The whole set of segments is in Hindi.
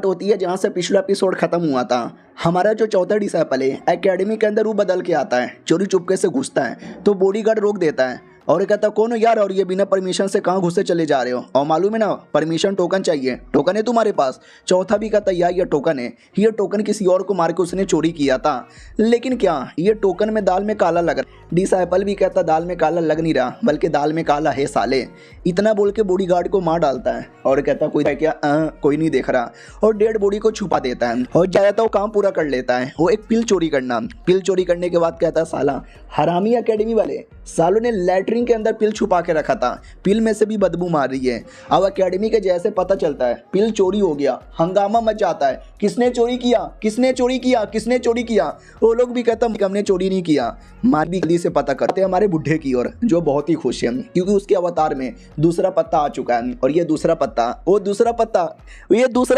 स्टार्ट होती है जहाँ से पिछला एपिसोड खत्म हुआ था। हमारा जो चौथा डिसाइपल है एकेडमी के अंदर वो बदल के आता है, चोरी चुपके से घुसता है तो बॉडीगार्ड रोक देता है और ये कहता कौन हो यार, और ये बिना परमिशन से कहाँ घुसे चले जा रहे हो, और मालूम है ना परमिशन टोकन चाहिए, टोकन है तुम्हारे पास। चौथा भी कहता यार ये टोकन है, ये टोकन किसी और को मार के उसने चोरी किया था, लेकिन क्या ये टोकन में दाल में काला लग रहा। डिसाइपल भी कहता दाल में काला लग नहीं रहा बल्कि दाल में काला है साले। इतना बोल के बॉडीगार्ड को मार डालता है और कहता कोई है क्या, कोई नहीं देख रहा, और डेड बॉडी को छुपा देता है और जाता वो काम पूरा कर लेता है, वो एक पिल चोरी करना। पिल चोरी करने के बाद कहता साला हरामी एकेडमी वाले सालों ने लैटरिन के अंदर पिल छुपा के रखा था, पिल में से भी बदबू मार रही है। अब एकेडमी के जैसे पता चलता है पिल चोरी हो गया, हंगामा मच जाता है, किसने चोरी किया, किसने चोरी किया, किसने चोरी किया। वो लोग भी कहते हैं हमने चोरी नहीं किया। मार भी जल्दी से पता करते हैं हमारे बुढ़े की ओर, जो बहुत ही खुश है क्योंकि उसके अवतार में दूसरा पत्ता आ चुका है, और ये दूसरा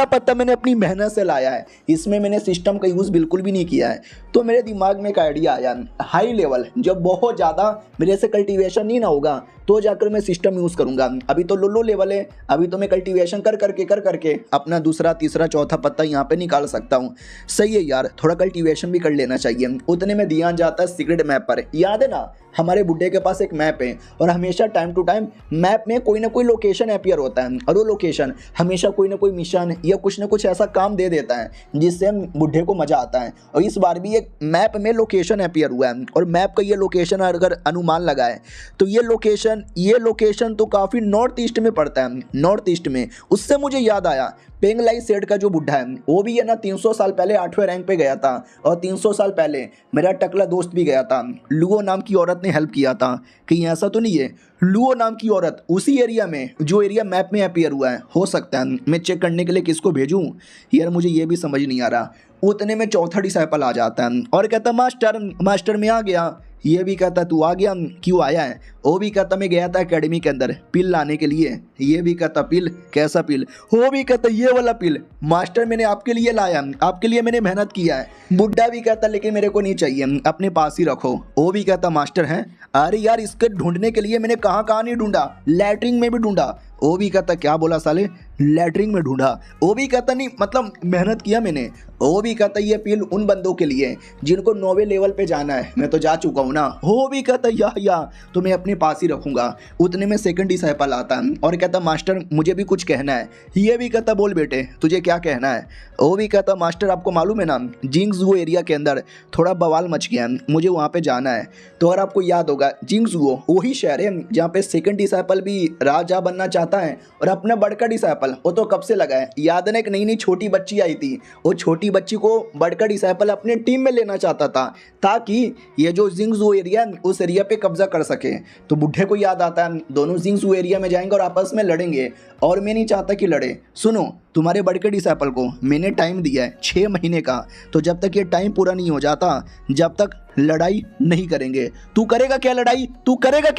पत्ता मैंने अपनी मेहनत से लाया है, इसमें मैंने सिस्टम का यूज़ बिल्कुल भी नहीं किया है। तो मेरे दिमाग में एक आइडिया आया, हाई लेवल जब बहुत ज़्यादा मेरे से कल्टीवेशन नहीं ना होगा तो जाकर मैं सिस्टम यूज़ करूँगा। अभी तो लो लेवल है, अभी तो मैं कल्टीवेशन कर करके अपना दूसरा तीसरा चौथा पत्ता यहाँ पे निकाल सकता हूँ। सही है यार, थोड़ा कल्टीवेशन भी कर लेना चाहिए। उतने में ध्यान जाता है सीक्रेट मैप पर। याद है ना हमारे बुड्ढे के पास एक मैप है और हमेशा टाइम टू टाइम मैप में कोई ना कोई लोकेशन अपीयर होता है, और वो लोकेशन हमेशा कोई ना कोई मिशन या कुछ ना कुछ ऐसा काम दे देता है जिससे बुड्ढे को मज़ा आता है। और इस बार भी एक मैप में लोकेशन अपीयर हुआ है, और मैप का ये लोकेशन अगर अनुमान लगाए तो ये लोकेशन तो काफ़ी नॉर्थ ईस्ट में पड़ता है, नॉर्थ ईस्ट में। उससे मुझे याद आया पेंगलाई सेठ का जो बुढ़ा है वो भी है ना 300 साल पहले 8वें रैंक पे गया था, और 300 साल पहले मेरा टकला दोस्त भी गया था। लुओ नाम की औरत ने हेल्प किया था। कहीं ऐसा तो नहीं है लुओ नाम की औरत उसी एरिया में जो एरिया मैप में अपीयर हुआ है? हो सकता है। मैं चेक करने के लिए किसको भेजूं यार, मुझे ये भी समझ नहीं आ रहा। उतने में चौथा डिसाइपल आ जाता है और कहता मास्टर मैं आ गया। ये भी कहता तू आ गया, क्यों आया है? वो भी कहता मैं गया था एकेडमी के अंदर पिल लाने के लिए। ये भी कहता पिल, कैसा पिल? वो भी कहता ये वाला पिल मास्टर मैंने आपके लिए लाया, आपके लिए मैंने मेहनत किया है। बुड्ढा भी कहता लेकिन मेरे को नहीं चाहिए, अपने पास ही रखो। वो भी कहता मास्टर हैं, अरे यार इसके ढूंढने के लिए मैंने कहाँ नहीं ढूंढा, लैटरिन में भी ढूंढा। वो भी कहता क्या बोला साले, लैटरिन में ढूंढा? वो भी कहता नहीं मतलब मेहनत किया मैंने। वो भी कहता ये पिल उन बंदों के लिए जिनको 9वें लेवल पे जाना है, मैं तो जा चुका हूँ ना। वो भी कहता या तो मैं अपने पास ही रखूंगा। उतने में सेकंड डिसाइपल आता है और कहता मास्टर मुझे भी कुछ कहना है। ये भी कहता बोल बेटे तुझे क्या कहना है? वो भी कहता मास्टर आपको मालूम है ना जिंगजू एरिया के अंदर थोड़ा बवाल मच गया है, मुझे वहाँ पे जाना है। तो अगर आपको याद होगा जिंगजू वही शहर है जहाँ पे सेकंड डिसाइपल भी राजा बनना चाहता है, और अपना बड़का डिसाइपल वो तो कब से लगा है। याद है ना एक नई छोटी बच्ची आई थी, वो छोटी बच्ची को बड़का डिसाइपल अपने टीम में लेना चाहता था ताकि ये जो जिंगजू एरिया उस एरिया पे कब्जा कर सके। तो बुढ़े को याद आता है दोनों जिंगजू एरिया में जाएंगे और आपस में लड़ेंगे, और मैं नहीं चाहता कि लड़े। सुनो तुम्हारे बड़के डिसाइपल को मैंने टाइम दिया है 6 महीने का, तो जब तक ये टाइम पूरा नहीं हो जाता जब तक लड़ाई नहीं करेंगे। तू करेगा क्या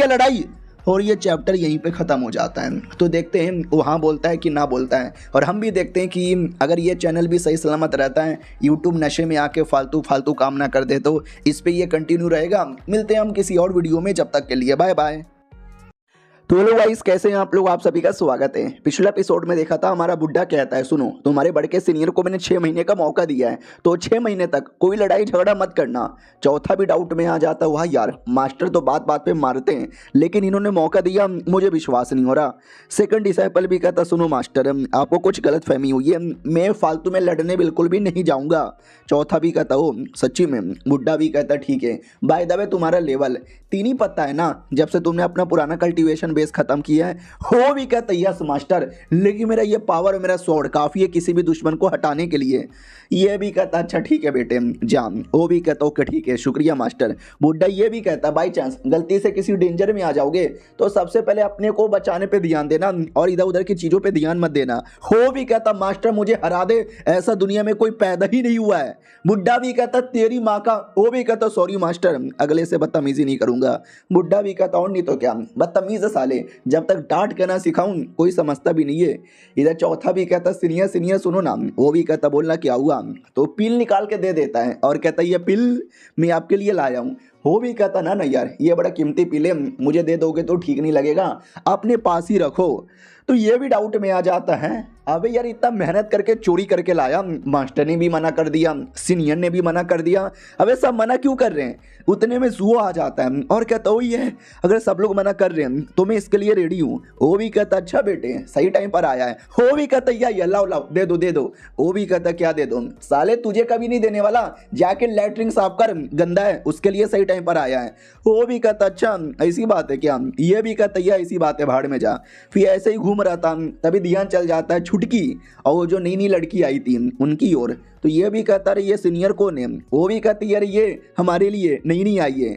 लड़ाई? और ये चैप्टर यहीं पे ख़त्म हो जाता है। तो देखते हैं वो हाँ बोलता है कि ना बोलता है, और हम भी देखते हैं कि अगर ये चैनल भी सही सलामत रहता है, यूट्यूब नशे में आके फालतू काम ना कर दे, तो इस पे ये कंटिन्यू रहेगा। मिलते हैं हम किसी और वीडियो में, जब तक के लिए बाय बाय। तो हेलो गाइस, कैसे हैं आप लोग? आप सभी का स्वागत है। पिछले एपिसोड में देखा था हमारा बुड्ढा कहता है सुनो तुम्हारे बड़के सीनियर को मैंने 6 महीने का मौका दिया है, तो 6 महीने तक कोई लड़ाई झगड़ा मत करना। चौथा भी डाउट में आ जाता हुआ यार मास्टर तो बात बात पे मारते हैं, लेकिन इन्होंने मौका दिया, मुझे विश्वास नहीं हो रहा। सेकंड डिसाइपल भी कहता सुनो मास्टर आपको कुछ गलत फहमी हुई है, मैं फालतू में लड़ने बिल्कुल भी नहीं जाऊँगा। चौथा भी कहता हो सच्ची में? बुड्ढा भी कहता ठीक है। बाय द वे तुम्हारा लेवल 3 ही पता है ना, जब से तुमने अपना पुराना कल्टीवेशन बेस खत्म किया है। हो भी कहता यस मास्टर, लेकिन मेरा ये पावर और मेरा स्वॉर्ड काफ़ी है किसी भी दुश्मन को हटाने के लिए। ये भी कहता अच्छा ठीक है बेटे जान। वो भी कहता ओके ठीक है शुक्रिया मास्टर। बुड्ढा ये भी कहता बाई चांस गलती से किसी डेंजर में आ जाओगे तो सबसे पहले अपने को बचाने पे ध्यान देना और इधर उधर की चीज़ों पे ध्यान मत देना। हो भी कहता मास्टर मुझे हरा दे, ऐसा दुनिया में कोई पैदा ही नहीं हुआ है। बुड्ढा भी कहता तेरी माँ का। वो भी कहता सॉरी मास्टर अगले से बदतमीजी नहीं करूंगा। बुड्ढा भी कहता और नहीं तो क्या बदतमीज साले, जब तक डांट के ना सिखाऊं कोई समझता भी नहीं है। इधर चौथा भी कहता सीनियर सुनो ना। वो भी कहता बोलना क्या हुआ? तो पिल निकाल के दे देता है और कहता ये पिल मैं आपके लिए लाया हूँ। वो भी कहता ना यार ये बड़ा कीमती पिल है, मुझे दे दोगे तो ठीक नहीं लगेगा, अपने पास ही रखो। तो ये भी डाउट में आ जाता है अबे यार इतना मेहनत करके चोरी करके लाया, मास्टर ने भी मना कर दिया, सीनियर ने भी मना कर दिया, अबे सब मना क्यों कर रहे हैं? उतने में जुआ आ जाता है और कहता वही है, अगर सब लोग मना कर रहे हैं तो मैं इसके लिए रेडी हूँ। वो भी कहता अच्छा बेटे सही टाइम पर आया है। वो भी कहता या लाओ लाओ दे दो दे दो। वो भी कहता क्या दे दो? साले तुझे कभी नहीं देने वाला, जाके लैट्रिन साफ कर, गंदा है, उसके लिए सही टाइम पर आया है। वो भी कहता अच्छा ऐसी बात है क्या? ये भी कहता ऐसी बात है, भाड़ में जा। फिर ऐसे ही घूम रहा था, तभी ध्यान चल जाता है छुटकी और वो जो नई नई लड़की आई थी उनकी ओर। तो ये भी कहता अरे ये सीनियर कौन है? वो भी कहती यार ये हमारे लिए नई नई आई है।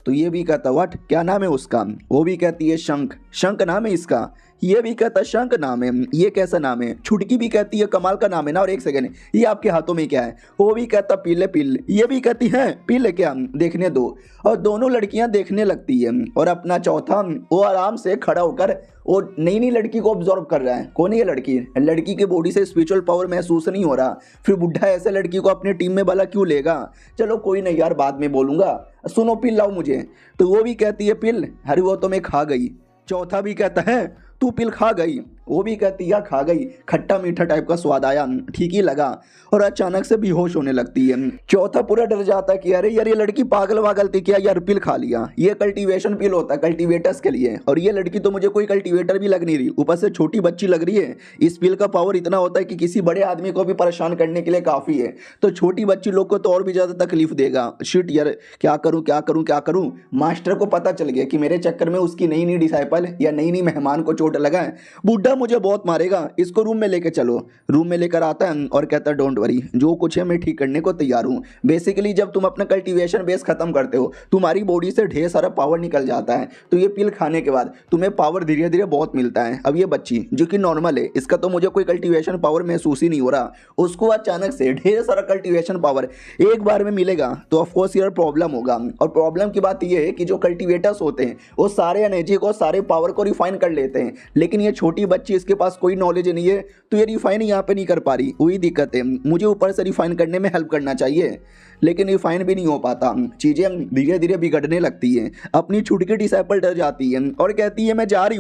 तो ये भी कहता व्हाट क्या नाम है उसका? वो भी कहती है शंख, शंख नाम है इसका। ये भी कहता शंख नाम है, ये कैसा नाम है? छुटकी भी कहती है कमाल का नाम है ना, और एक सेकंड ये आपके हाथों में क्या है? वो भी कहता पीले पीले। ये भी कहती है पीले क्या, देखने दो। और दोनों लड़कियां देखने लगती है और अपना चौथा वो आराम से खड़ा होकर वो नई नई लड़की को ऑब्जर्व कर रहा है। कौन है ये लड़की? लड़की के बॉडी से स्पिरिचुअल पावर महसूस नहीं हो रहा। फिर बुढ़ा ऐसे लड़की को अपनी टीम में भला क्यों लेगा? चलो कोई नहीं यार बाद में बोलूंगा, सुनो पिल लाओ मुझे। तो वो भी कहती है पिल, अरे वो तो मैं खा गई। चौथा भी कहता है तू पिल खा गई। वो भी कहती है खा गई, खट्टा मीठा टाइप का स्वाद आया, ठीक ही लगा, और अचानक से बेहोश होने लगती है। चौथा पूरा डर जाता है कि अरे यार ये लड़की पागल वागल थी क्या यार, पिल खा लिया। ये कल्टीवेशन पिल होता है कल्टीवेटर्स के लिए, और ये लड़की तो मुझे कोई कल्टीवेटर भी लग नहीं रही, ऊपर से छोटी बच्ची लग रही है। इस पिल का पावर इतना होता है कि किसी बड़े आदमी को भी परेशान करने के लिए काफ़ी है, तो छोटी बच्ची लोग को तो और भी ज़्यादा तकलीफ देगा। शिट यार क्या करूँ क्या करूँ क्या करूँ। मास्टर को पता चल गया कि मेरे चक्कर में उसकी नई नई डिसाइपल या नई नई मेहमान को चोट लगा है, बुढ़ा मुझे बहुत मारेगा, इसको रूम में लेके चलो। रूम में लेकर आता है और कहता है डोंट वरी, जो कुछ है मैं ठीक करने को तैयार हूँ। बेसिकली जब तुम अपना कल्टीवेशन बेस खत्म करते हो तुम्हारी बॉडी से ढेर सारा पावर निकल जाता है, तो ये पिल खाने के बाद तुम्हें पावर धीरे धीरे बहुत मिलता है। अब ये बच्ची जो कि नॉर्मल है, इसका तो मुझे कोई कल्टीवेशन पावर महसूस ही नहीं हो रहा, उसको अचानक से ढेर सारा कल्टीवेशन पावर एक बार में मिलेगा तो ऑफकोर्स यार प्रॉब्लम होगा। और प्रॉब्लम की बात यह है कि जो कल्टीवेटर्स होते हैं वो सारे एनर्जी को सारे पावर को रिफाइन कर लेते हैं, लेकिन ये छोटी बच्ची इसके पास कोई नॉलेज नहीं है, तो ये रिफाइन यहाँ पे नहीं कर पा रही। वही दिक्कत है, मुझे ऊपर से रिफाइन करने में हेल्प करना चाहिए, लेकिन रिफाइन भी नहीं हो पाता। चीज़ें धीरे धीरे बिगड़ने लगती हैं। अपनी छुटकी डिसाइपल डर जाती है और कहती है मैं जा रही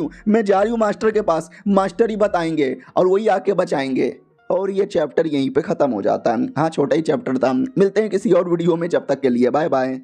हूँ मास्टर के पास, मास्टर ही बताएंगे और वही आके बचाएंगे। और ये चैप्टर यहीं पे ख़त्म हो जाता है। हाँ छोटा ही चैप्टर था। मिलते हैं किसी और वीडियो में, जब तक के लिए बाय बाय।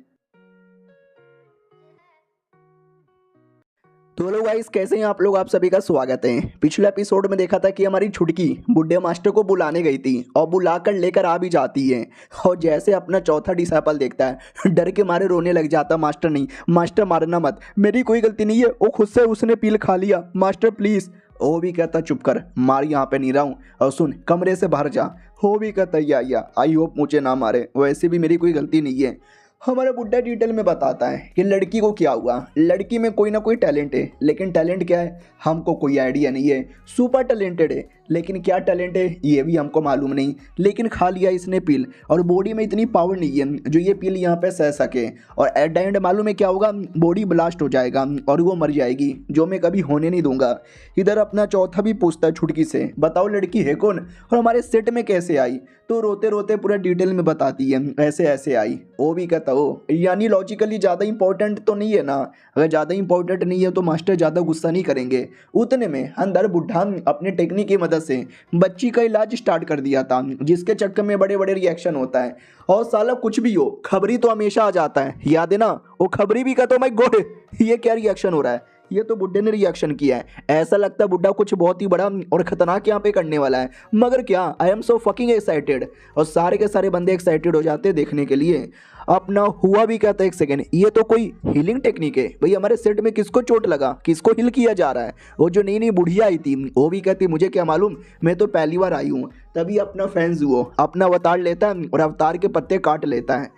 तो हेलो गाइस, कैसे हैं आप लोग? आप सभी का स्वागत है। पिछले एपिसोड में देखा था कि हमारी छुटकी बुड्ढे मास्टर को बुलाने गई थी और बुलाकर लेकर आ भी जाती है, और जैसे अपना चौथा डिसाइपल देखता है डर के मारे रोने लग जाता। मास्टर नहीं, मास्टर मारना मत, मेरी कोई गलती नहीं है, वो खुद से उसने पील खा लिया, मास्टर प्लीज़। वो भी कहता चुप कर, मार यहाँ पे नहीं रहा हूँ, और सुन कमरे से बाहर जा। वो भी कहता या आई होप मुझे ना मारे, वैसे भी मेरी कोई गलती नहीं है। हमारा बुड्ढा डिटेल में बताता है कि लड़की को क्या हुआ। लड़की में कोई ना कोई टैलेंट है, लेकिन टैलेंट क्या है हमको कोई आइडिया नहीं है। सुपर टैलेंटेड है, लेकिन क्या टैलेंट है ये भी हमको मालूम नहीं, लेकिन खा लिया इसने पील, और बॉडी में इतनी पावर नहीं है जो ये पील यहाँ पे सह सके। और एट द एंड मालूम है क्या होगा? बॉडी ब्लास्ट हो जाएगा और वो मर जाएगी, जो मैं कभी होने नहीं दूंगा। इधर अपना चौथा भी पूछता है छुटकी से, बताओ लड़की है कौन और हमारे सेट में कैसे आई? तो रोते रोते पूरा डिटेल में बताती है ऐसे ऐसे आई। वो भी कहता हो यानी लॉजिकली ज़्यादा इंपॉर्टेंट तो नहीं है ना? अगर ज़्यादा इंपॉर्टेंट नहीं है तो मास्टर ज़्यादा गुस्सा नहीं करेंगे। उतने में अंदर बुढ़ा अपने टेक्निक की मदद से बच्ची का इलाज स्टार्ट कर दिया था, जिसके चक्कर में बड़े बड़े रिएक्शन होता है। और साला कुछ भी हो खबरी तो हमेशा आ जाता है, याद है ना? वो खबरी भी कहता माय गॉड ये क्या रिएक्शन हो रहा है? ये तो बुड्ढे ने रिएक्शन किया है। ऐसा लगता है बुड्ढा कुछ बहुत ही बड़ा और खतरनाक यहाँ पे करने वाला है, मगर क्या I am so fucking excited. और सारे के सारे बंदे एक्साइटेड हो जाते हैं देखने के लिए। अपना हुआ भी कहता है एक सेकेंड, ये तो कोई हीलिंग टेक्निक है भाई, हमारे सेट में किसको चोट लगा, किसको हील किया जा रहा है? वो जो नई नई बुढ़िया आई थी वो भी कहती मुझे क्या मालूम, मैं तो पहली बार आई हूँ। तभी अपना फैंस वो अपना अवतार लेता है और अवतार के पत्ते काट लेता है।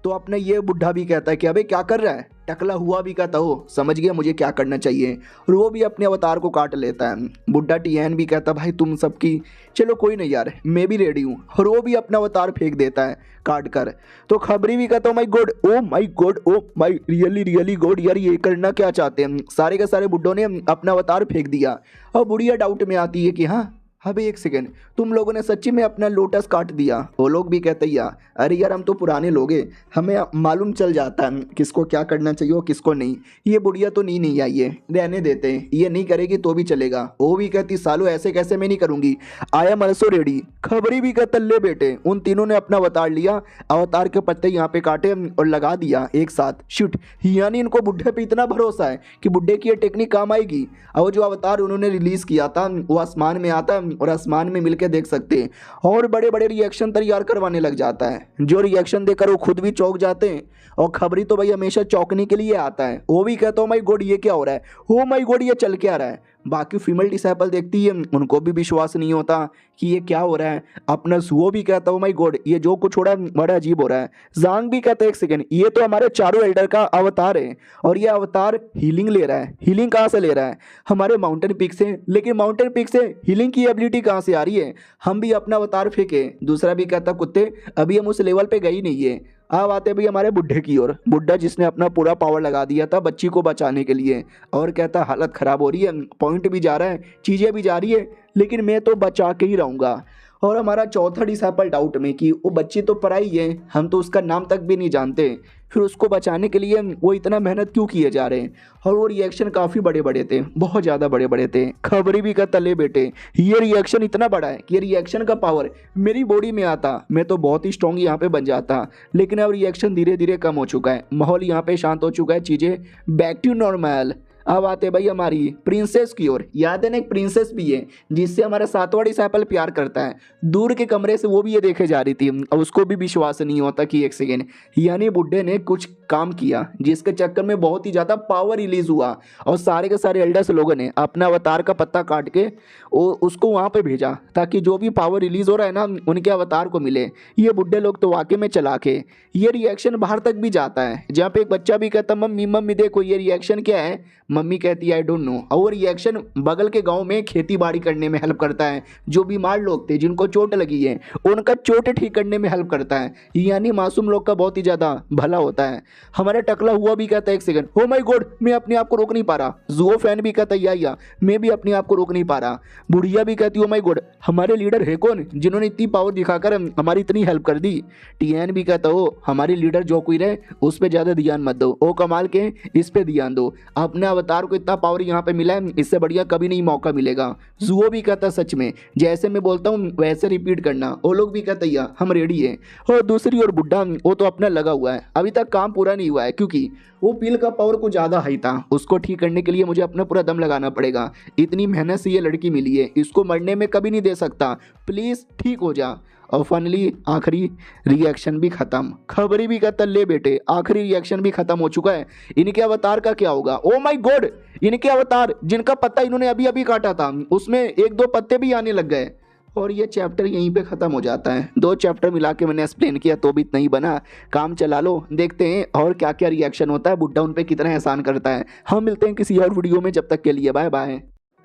तो अपना ये बुढ़ा भी कहता है कि अबे क्या कर रहा है? टकला हुआ भी कहता हो समझ गया मुझे क्या करना चाहिए, और वो भी अपने अवतार को काट लेता है। बुढ़ा टीएन भी कहता भाई तुम सबकी चलो कोई नहीं यार मैं भी रेडी हूँ, और वो भी अपना अवतार फेंक देता है काट कर। तो खबरी भी कहता my God oh my God oh my really really God, यार ये करना क्या चाहते हैं? सारे के सारे बुड्ढों ने अपना अवतार फेंक दिया, और बुढ़िया डाउट में आती है कि हाँ अबे एक सेकेंड, तुम लोगों ने सच्ची में अपना लोटस काट दिया? वो लोग भी कहते या अरे यार हम तो पुराने लोग हैं, हमें मालूम चल जाता है किसको क्या करना चाहिए और किसको नहीं। ये बुढ़िया तो नहीं आई है, रहने देते हैं, ये नहीं करेगी तो भी चलेगा। वो भी कहती सालो ऐसे कैसे मैं नहीं करूंगी, आई एम ऑल्सो रेडी। खबरी भी कहता ले बेटे। उन तीनों ने अपना अवतार लिया, अवतार के पत्ते यहाँ पे काटे और लगा दिया एक साथ। शिट, यानी इनको बुढ़े पे इतना भरोसा है कि बुढ़े की ये टेक्निक काम आएगी। और जो अवतार उन्होंने रिलीज किया था वो आसमान में आता और आसमान में मिलके देख सकते हैं और बड़े बड़े रिएक्शन तैयार करवाने लग जाता है, जो रिएक्शन देकर वो खुद भी चौंक जाते हैं। और खबरी तो भाई हमेशा चौंकने के लिए आता है। वो भी कहता हो माई गॉड ये क्या हो रहा है, हो माई गॉड ये चल क्या रहा है। बाकी फीमेल डिसाइपल देखती है, उनको भी विश्वास नहीं होता कि ये क्या हो रहा है। अपना वो भी कहता हो माई गॉड ये जो कुछ हो रहा है बड़ा अजीब हो रहा है। जांग भी कहता है एक सेकेंड, ये तो हमारे चारों एल्डर का अवतार है और ये अवतार हीलिंग ले रहा है। हीलिंग कहाँ से ले रहा है? हमारे माउंटेन पीक से। लेकिन माउंटेन पीक से हीलिंग की एबिलिटी कहाँ से आ रही है? हम भी अपना अवतार फेंके। दूसरा भी कहता कुत्ते अभी हम उस लेवल पे गए ही नहीं है। अब आते भी हमारे बुढ़े की ओर, बुढ़ा जिसने अपना पूरा पावर लगा दिया था बच्ची को बचाने के लिए और कहता हालत खराब हो रही है, पॉइंट भी जा रहा है, चीज़ें भी जा रही है, लेकिन मैं तो बचा के ही रहूँगा। और हमारा चौथा डिसाइपल डाउट में कि वो बच्ची तो पराई है, हम तो उसका नाम तक भी नहीं जानते, फिर उसको बचाने के लिए वो इतना मेहनत क्यों किए जा रहे हैं। और वो रिएक्शन काफ़ी बड़े बड़े थे, बहुत ज़्यादा बड़े बड़े थे। खबरी भी कहता ले बेटे ये रिएक्शन इतना बड़ा है कि ये रिएक्शन का पावर मेरी बॉडी में आता, मैं तो बहुत ही स्ट्रॉन्ग यहाँ पे बन जाता। लेकिन अब रिएक्शन धीरे धीरे कम हो चुका है, माहौल यहाँ पे शांत हो चुका है, चीज़ें बैक टू नॉर्मल। अब आते भाई हमारी प्रिंसेस की ओर। याद है ना एक प्रिंसेस भी है जिससे हमारा सातवां डिसाइपल प्यार करता है। दूर के कमरे से वो भी ये देखे जा रही थी और उसको भी विश्वास नहीं होता कि एक सेकेंड, यानी बुड्ढे ने कुछ काम किया जिसके चक्कर में बहुत ही ज़्यादा पावर रिलीज हुआ और सारे के सारे एल्डर्स लोगों ने अपना अवतार का पत्ता काट के उसको वहाँ पे भेजा ताकि जो भी पावर रिलीज हो रहा है ना उनके अवतार को मिले। ये बुड्ढे लोग तो वाकई में चला के ये रिएक्शन बाहर तक भी जाता है, जहाँ पे एक बच्चा भी कहता मम्मी मम्मी देखो ये रिएक्शन क्या है। मम्मी कहती है आई डोंट नो। और रिएक्शन बगल के गांव में खेती बाड़ी करने में हेल्प करता है, जो बीमार लोग थे जिनको चोट लगी है उनका चोट ठीक करने में हेल्प करता है, यानी मासूम लोग का बहुत ही ज़्यादा भला होता है। हमारा टकला हुआ भी कहता है एक सेकंड, हो माय गॉड मैं अपने आप को रोक नहीं पा रहा। जुओ फैन भी कहता है या मैं भी अपने आप को रोक नहीं पा रहा। बुढ़िया भी कहती हो माय गॉड हमारे लीडर है कौन जिन्होंने इतनी पावर दिखाकर हमारी इतनी हेल्प कर दी। टीएन भी कहता हो हमारी लीडर जो कोई रहे उस पर ज़्यादा ध्यान मत दो, ओ कमाल के इस पे ध्यान दो, अपने अवतार को इतना पावर यहाँ पे मिला है इससे बढ़िया कभी नहीं मौका मिलेगा। जुओ भी कहता सच में जैसे मैं बोलता हूँ वैसे रिपीट करना। वो लोग भी कहते हैं हम रेडी हैं। और दूसरी ओर बुड्ढा वो तो अपना लगा हुआ है, अभी तक काम पूरा नहीं हुआ है क्योंकि वो पील का पावर कुछ ज़्यादा हाई था। उसको ठीक करने के लिए मुझे अपना पूरा दम लगाना पड़ेगा। इतनी मेहनत से ये लड़की मिली है, इसको मरने में कभी नहीं दे सकता, प्लीज़ ठीक हो जा। और फाइनली आखिरी रिएक्शन भी खत्म। खबरी भी कहता ले बेटे आखिरी रिएक्शन भी खत्म हो चुका है। इनके अवतार का क्या होगा? ओ माय गॉड इनके अवतार जिनका पत्ता इन्होंने अभी अभी काटा था उसमें एक दो पत्ते भी आने लग गए। और ये चैप्टर यहीं पे ख़त्म हो जाता है। 2 चैप्टर मिला के मैंने एक्सप्लेन किया तो भी इतना ही बना, काम चला लो। देखते हैं और क्या क्या रिएक्शन होता है, बुड्ढा उन पे कितना एहसान करता है। हम मिलते हैं किसी और वीडियो में, जब तक के लिए बाय बाय।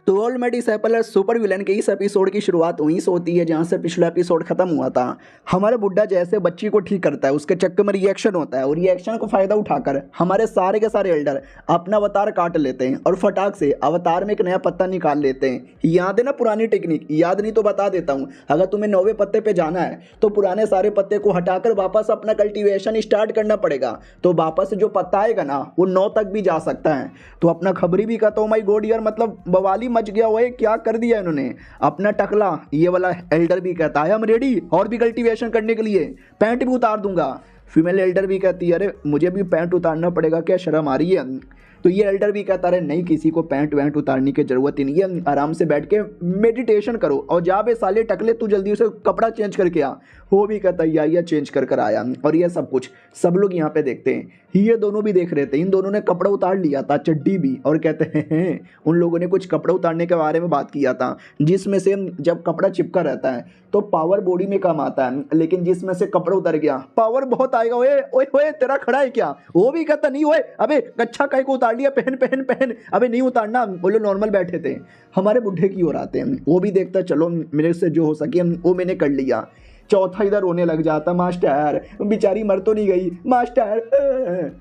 तो all my disciple super villain के इस एपिसोड की शुरुआत वहीं से होती है जहाँ से पिछला एपिसोड खत्म हुआ था। हमारा बुड्ढा जैसे बच्ची को ठीक करता है उसके चक्कर में रिएक्शन होता है और रिएक्शन को फायदा उठाकर हमारे सारे के सारे एल्डर अपना अवतार काट लेते हैं और फटाक से अवतार में एक नया पत्ता निकाल लेते हैं। याद है ना पुरानी टेक्निक? याद नहीं तो बता देता हूँ। अगर तुम्हें 9वें पत्ते पे जाना है तो पुराने सारे पत्ते को हटाकर वापस अपना कल्टिवेशन स्टार्ट करना पड़ेगा, तो वापस जो पत्ता आएगा ना वो 9 तक भी जा सकता है। तो अपना खबरी भी कहता हूँ माई गॉड यार मतलब बवाली मच गया हुआ है, क्या कर दिया इन्होंने। अपना टकला ये वाला एल्डर भी कहता है हम रेडी और भी कल्टीवेशन करने के लिए, पैंट भी उतार दूंगा। फीमेल एल्डर भी कहती है अरे मुझे भी पैंट उतारना पड़ेगा क्या, शर्म आ रही है। तो ये एल्डर भी कहता है नहीं किसी को पैंट वैंट उतारने की जरूरत ही नहीं है, आराम से बैठ के मेडिटेशन करो और जा बे साले टकले तू जल्दी से कपड़ा चेंज करके आ। वो भी कहता है या चेंज कर आया। और ये सब कुछ सब लोग यहाँ पे देखते हैं, ये दोनों भी देख रहे थे। इन दोनों ने कपड़ा उतार लिया था, चड्डी भी, और कहते हैं उन लोगों ने कुछ कपड़ा उतारने के बारे में बात किया था जिसमें से जब कपड़ा चिपका रहता है तो पावर बॉडी में कम आता है, लेकिन जिसमें से कपड़ा उतर गया पावर बहुत आएगा। ओए ओए ओए तेरा खड़ा है क्या? वो भी कहता नहीं ओए अबे कच्छा काहे को उतार लिया, पहन पहन पहन, अबे नहीं उतारना, बोलो नॉर्मल बैठे थे। हमारे बुढ़े की ओर आते हैं, वो भी देखता चलो मेरे से जो हो सके वो मैंने कर लिया। चौथा इधर रोने लग जाता, मास्टर बेचारी मर तो नहीं गई मास्टर।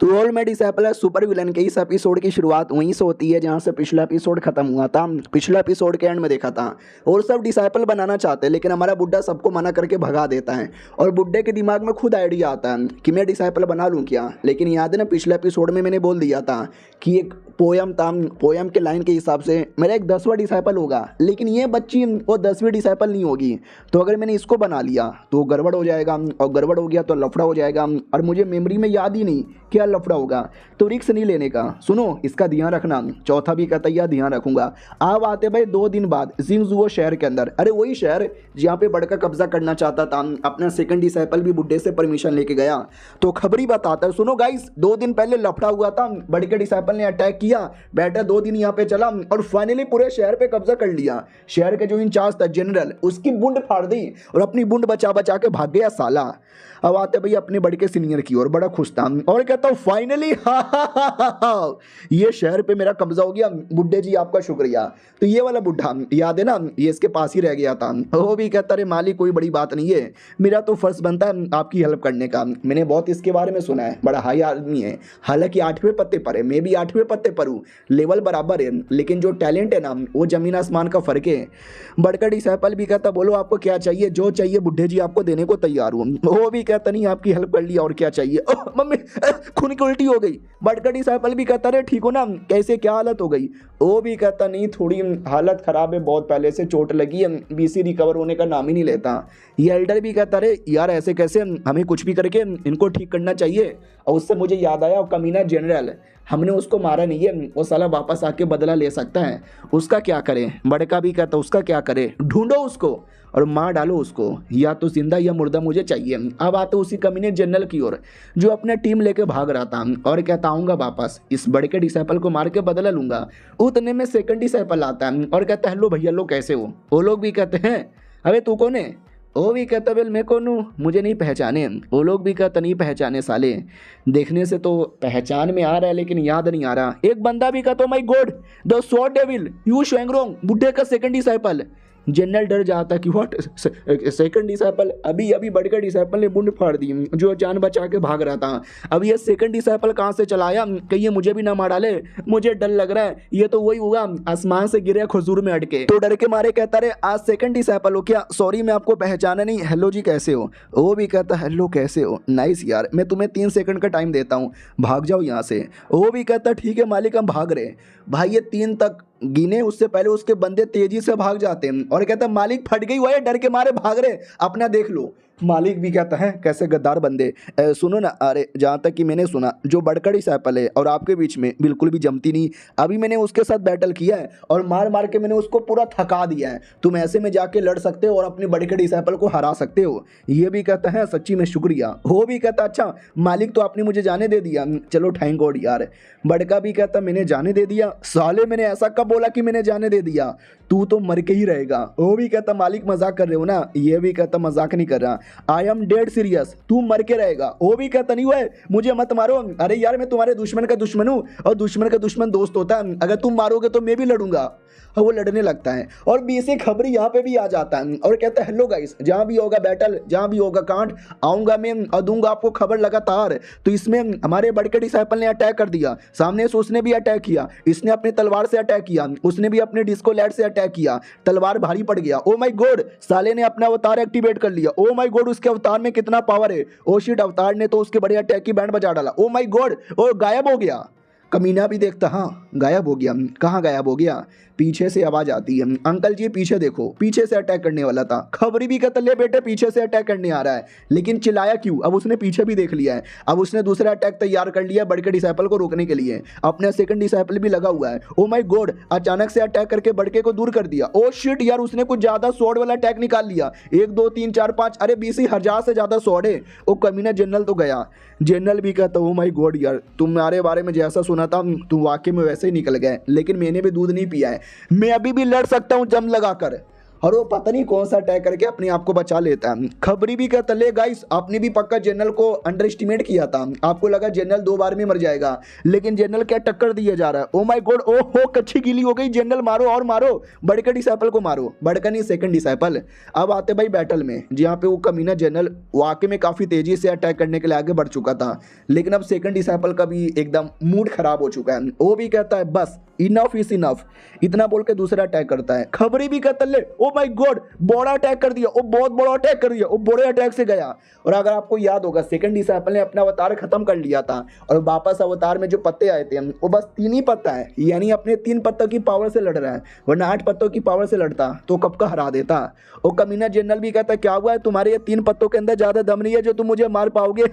तो ऑल माय डिसाइपल है सुपर विलन के इस एपिसोड की शुरुआत वहीं से होती है जहां से पिछला एपिसोड खत्म हुआ था। पिछला एपिसोड के एंड में देखा था और सब डिसाइपल बनाना चाहते हैं, लेकिन हमारा बुड्ढा सबको मना करके भगा देता है और बुड्ढे के दिमाग में खुद आइडिया आता है कि मैं डिसाइपल बना लूँ क्या। लेकिन याद है ना पिछले एपिसोड में मैंने बोल दिया था कि एक पोयम था, पोयम के लाइन के हिसाब से मेरा एक 10वां डिसाइपल होगा, लेकिन ये बच्ची वो 10वीं डिसाइपल नहीं होगी। तो अगर मैंने इसको बना लिया तो गड़बड़ हो जाएगा और गड़बड़ हो गया तो लफड़ा हो जाएगा और मुझे मेमोरी में याद ही नहीं क्या लफड़ा होगा, तो रिक्स नहीं लेने का। सुनो इसका ध्यान रखना। चौथा भी कहता है ध्यान रखूंगा। अब आते भाई 2 दिन बाद जिंगजुओ शहर के अंदर, अरे वही शहर जहाँ पे बड़का कब्जा करना चाहता था। अपना सेकंड डिसाइपल भी बुड्ढे से परमिशन लेके गया। तो खबरी बताता है, सुनो गाइस 2 दिन पहले लफड़ा हुआ था, बड़के डिसाइपल ने अटैक किया, बेटा 2 दिन यहाँ पे चला और फाइनली पूरे शहर पे कब्जा कर लिया। शहर के जो इंचार्ज था जनरल, उसकी बुंड फाड़ दी और अपनी बुंड बचा बचा के भाग गया साला। अब आते भाई अपने बड़े के सीनियर की ओर, बड़ा खुश था और कहता हूँ फाइनली ये शहर पे मेरा कब्जा हो गया, बुड्ढे जी आपका शुक्रिया। तो ये वाला बुड्ढा याद है ना, ये इसके पास ही रह गया था। वो भी कहता अरे मालिक कोई बड़ी बात नहीं है, मेरा तो फर्ज बनता है आपकी हेल्प करने का। मैंने बहुत इसके बारे में सुना है, बड़ा हाई आदमी है, हालांकि 8वें पत्ते पर है, मैं भी 8वें पत्ते पर हूँ, लेवल बराबर है, लेकिन जो टैलेंट है ना वो जमीन आसमान का फर्क है। बड़का डिसाइपल भी कहता बोलो आपको क्या चाहिए, जो चाहिए बुड्ढे जी आपको देने को तैयार हूँ। वो भी कहता नहीं आपकी हेल्प कर लिया और क्या चाहिए। मम्मी खून की उल्टी हो गई। बड़का डिसाइपल भी कहता रे ठीक हो ना, कैसे क्या हालत हो गई। वो भी कहता नहीं थोड़ी हालत खराब है, बहुत पहले से चोट लगी है, बीसी रिकवर होने का नाम ही नहीं लेता। ये एल्डर भी कहता रे यार ऐसे कैसे, हमें कुछ भी करके इनको ठीक करना चाहिए। और उससे मुझे याद आया कमीना जनरल, हमने उसको मारा नहीं है, वो साला वापस आके बदला ले सकता है, उसका क्या करें। बड़का भी कहता उसका क्या करे, ढूंढो उसको और मार डालो उसको, या तो जिंदा या मुर्दा मुझे चाहिए। अब आते उसी कमीने जनरल की ओर जो अपने टीम लेके भाग रहा था और कहता आऊँगा वापस, इस बड़े के डिसाइपल को मार के बदला लूंगा। उतने में सेकंड डिसाइपल आता है और कहता है हेलो भैया लोग कैसे हो। वो लोग भी कहते हैं अबे तू कौन है। वो भी कहता बेल मैं कौन हूँ, मुझे नहीं पहचाने। वो लोग भी कहता नहीं पहचाने साले, देखने से तो पहचान में आ रहा है लेकिन याद नहीं आ रहा। एक बंदा भी कहता my God the sword devil you शेंगरोंग, बुड्ढे का सेकंड डिसाइपल। जनरल डर जाता कि व्हाट सेकंड डिसाइपल, अभी अभी बड़का डिसाइपल ने बुंड फाड़ दी जो जान बचा के भाग रहा था। अब ये सेकंड डिसाइपल कहाँ से चला आया, कहीं ये मुझे भी ना मार डाले, मुझे डर लग रहा है, ये तो वही हुआ आसमान से गिरे खजूर में अटके। तो डर के मारे कहता रहे आज सेकंड डिसाइपल हो क्या, सॉरी मैं आपको पहचाना नहीं, हेलो जी कैसे हो। वो भी कहता हेलो कैसे हो, नाइस यार, मैं तुम्हें 3 सेकंड का टाइम देता हूँ, भाग जाओ यहाँ से। वो भी कहता ठीक है मालिक हम भाग रहे। भाई ये 3 तक गिने, उससे पहले उसके बंदे तेजी से भाग जाते हैं और कहता है मालिक फट गई हुआ है, डर के मारे भाग रहे, अपना देख लो। मालिक भी कहता है कैसे गद्दार बंदे, सुनो ना, अरे जहाँ तक कि मैंने सुना जो बड़का डिसाइपल है और आपके बीच में बिल्कुल भी जमती नहीं, अभी मैंने उसके साथ बैटल किया है और मार मार के मैंने उसको पूरा थका दिया है, तुम ऐसे में जाके लड़ सकते हो और अपने बड़के डिसाइपल को हरा सकते हो। ये भी कहता है सच्ची में शुक्रिया। वो भी कहता अच्छा मालिक तो आपने मुझे जाने दे दिया, चलो थैंक गॉड यार। बड़का भी कहता मैंने जाने दे दिया, साले मैंने ऐसा कब बोला कि मैंने जाने दे दिया, तू तो मर के ही रहेगा। वो भी कहता मालिक मजाक कर रहे हो ना, ये भी कहता मजाक नहीं कर रहा, आई एम डेड सीरियस, तू मर के रहेगा। वो भी कहता नहीं हुआ मुझे मत मारो, अरे यार मैं तुम्हारे दुश्मन का दुश्मन हूँ और दुश्मन का दुश्मन दोस्त होता है, अगर तुम मारोगे तो मैं भी लड़ूंगा। और वो लड़ने लगता है और बीसी खबरी यहाँ पे भी आ जाता है और कहता है हेलो गाइस, जहाँ भी होगा बैटल, जहाँ भी होगा कांड, आऊंगा मैं और दूंगा आपको खबर लगातार। तो इसमें हमारे बड़के डिसाइपल ने अटैक कर दिया, सामने से उसने भी अटैक किया, इसने अपनी तलवार से अटैक किया, उसने भी अपने डिस्को लाइट से अटैक किया, तलवार भारी पड़ गया। ओ माय गॉड साले ने अपना अवतार एक्टिवेट कर लिया, ओ माय गॉड उसके अवतार में कितना पावर है, ओ शिट अवतार ने तो उसके बड़े अटैक की बैंड बजा डाला, ओ माय गॉड ओ गायब हो गया। कमीना भी देखता हाँ गायब हो गया, कहाँ गायब हो गया। पीछे से आवाज आती है अंकल जी पीछे देखो, पीछे से अटैक करने वाला था। खबरी भी कहता ले बेटे पीछे से अटैक करने आ रहा है, लेकिन चिल्लाया क्यों, अब उसने पीछे भी देख लिया है, अब उसने दूसरा अटैक तैयार कर लिया बड़के डिसाइपल को रोकने के लिए, अपना सेकंड डिसाइपल भी लगा हुआ है। ओ माय गॉड अचानक से अटैक करके बड़के को दूर कर दिया। ओ शिट यार उसने कुछ ज्यादा स्वॉर्ड वाला अटैक निकाल लिया, 1 2 3 4 5 अरे 20,000 से ज्यादा स्वॉर्ड है। वो कमीना जनरल तो गया। जनरल भी कहता ओ माय गॉड यार तुम्हारे बारे में जैसा सुना था तुम वाकई में वैसे ही निकल गए, लेकिन मैंने भी दूध नहीं पिया है, मैं अभी भी लड़ सकता हूँ जम लगाकर। और वो पता नहीं कौन सा अटैक करके अपने आप को बचा लेता है। खबरी भी कहता ले गाइस, आपने भी पक्का जनरल को अंडर एस्टिमेट किया था, आपको लगा जनरल 2 बार में मर जाएगा, लेकिन जनरल क्या टक्कर दिया जा रहा है। ओ माय गॉड, ओ हो कच्ची गीली हो गई, जनरल मारो और मारो, बड़का डिसाइपल को मारो, बड़का नहीं सेकंड डिसाइपल। अब आते भाई बैटल में, जहाँ पे वो कमीना जनरल वाकई में काफी तेजी से अटैक करने के लिए आगे बढ़ चुका था, लेकिन अब सेकंड डिसाइपल का भी एकदम मूड खराब हो चुका है। वो भी कहता है बस इनफ इज इनफ, इतना बोल के दूसरा अटैक करता है। खबरी भी कहता ले ओ माय गॉड, बड़ा अटैक कर दिया, वो बहुत बड़ा अटैक कर दिया, वो बड़े अटैक से गया। और अगर आपको याद होगा सेकंड डिसाइपल ने अपना अवतार खत्म कर लिया था और वापस अवतार में जो पत्ते आए थे वो बस 3 ही पत्ता है, यानी अपने 3 पत्तों की पावर से लड़ रहा है, वरना 8 पत्तों की पावर से लड़ता तो कब का हरा देता। वो कमीना जनरल भी कहता क्या हुआ है, तुम्हारे ये 3 पत्तों के अंदर ज्यादा दम नहीं है जो तुम मुझे मार पाओगे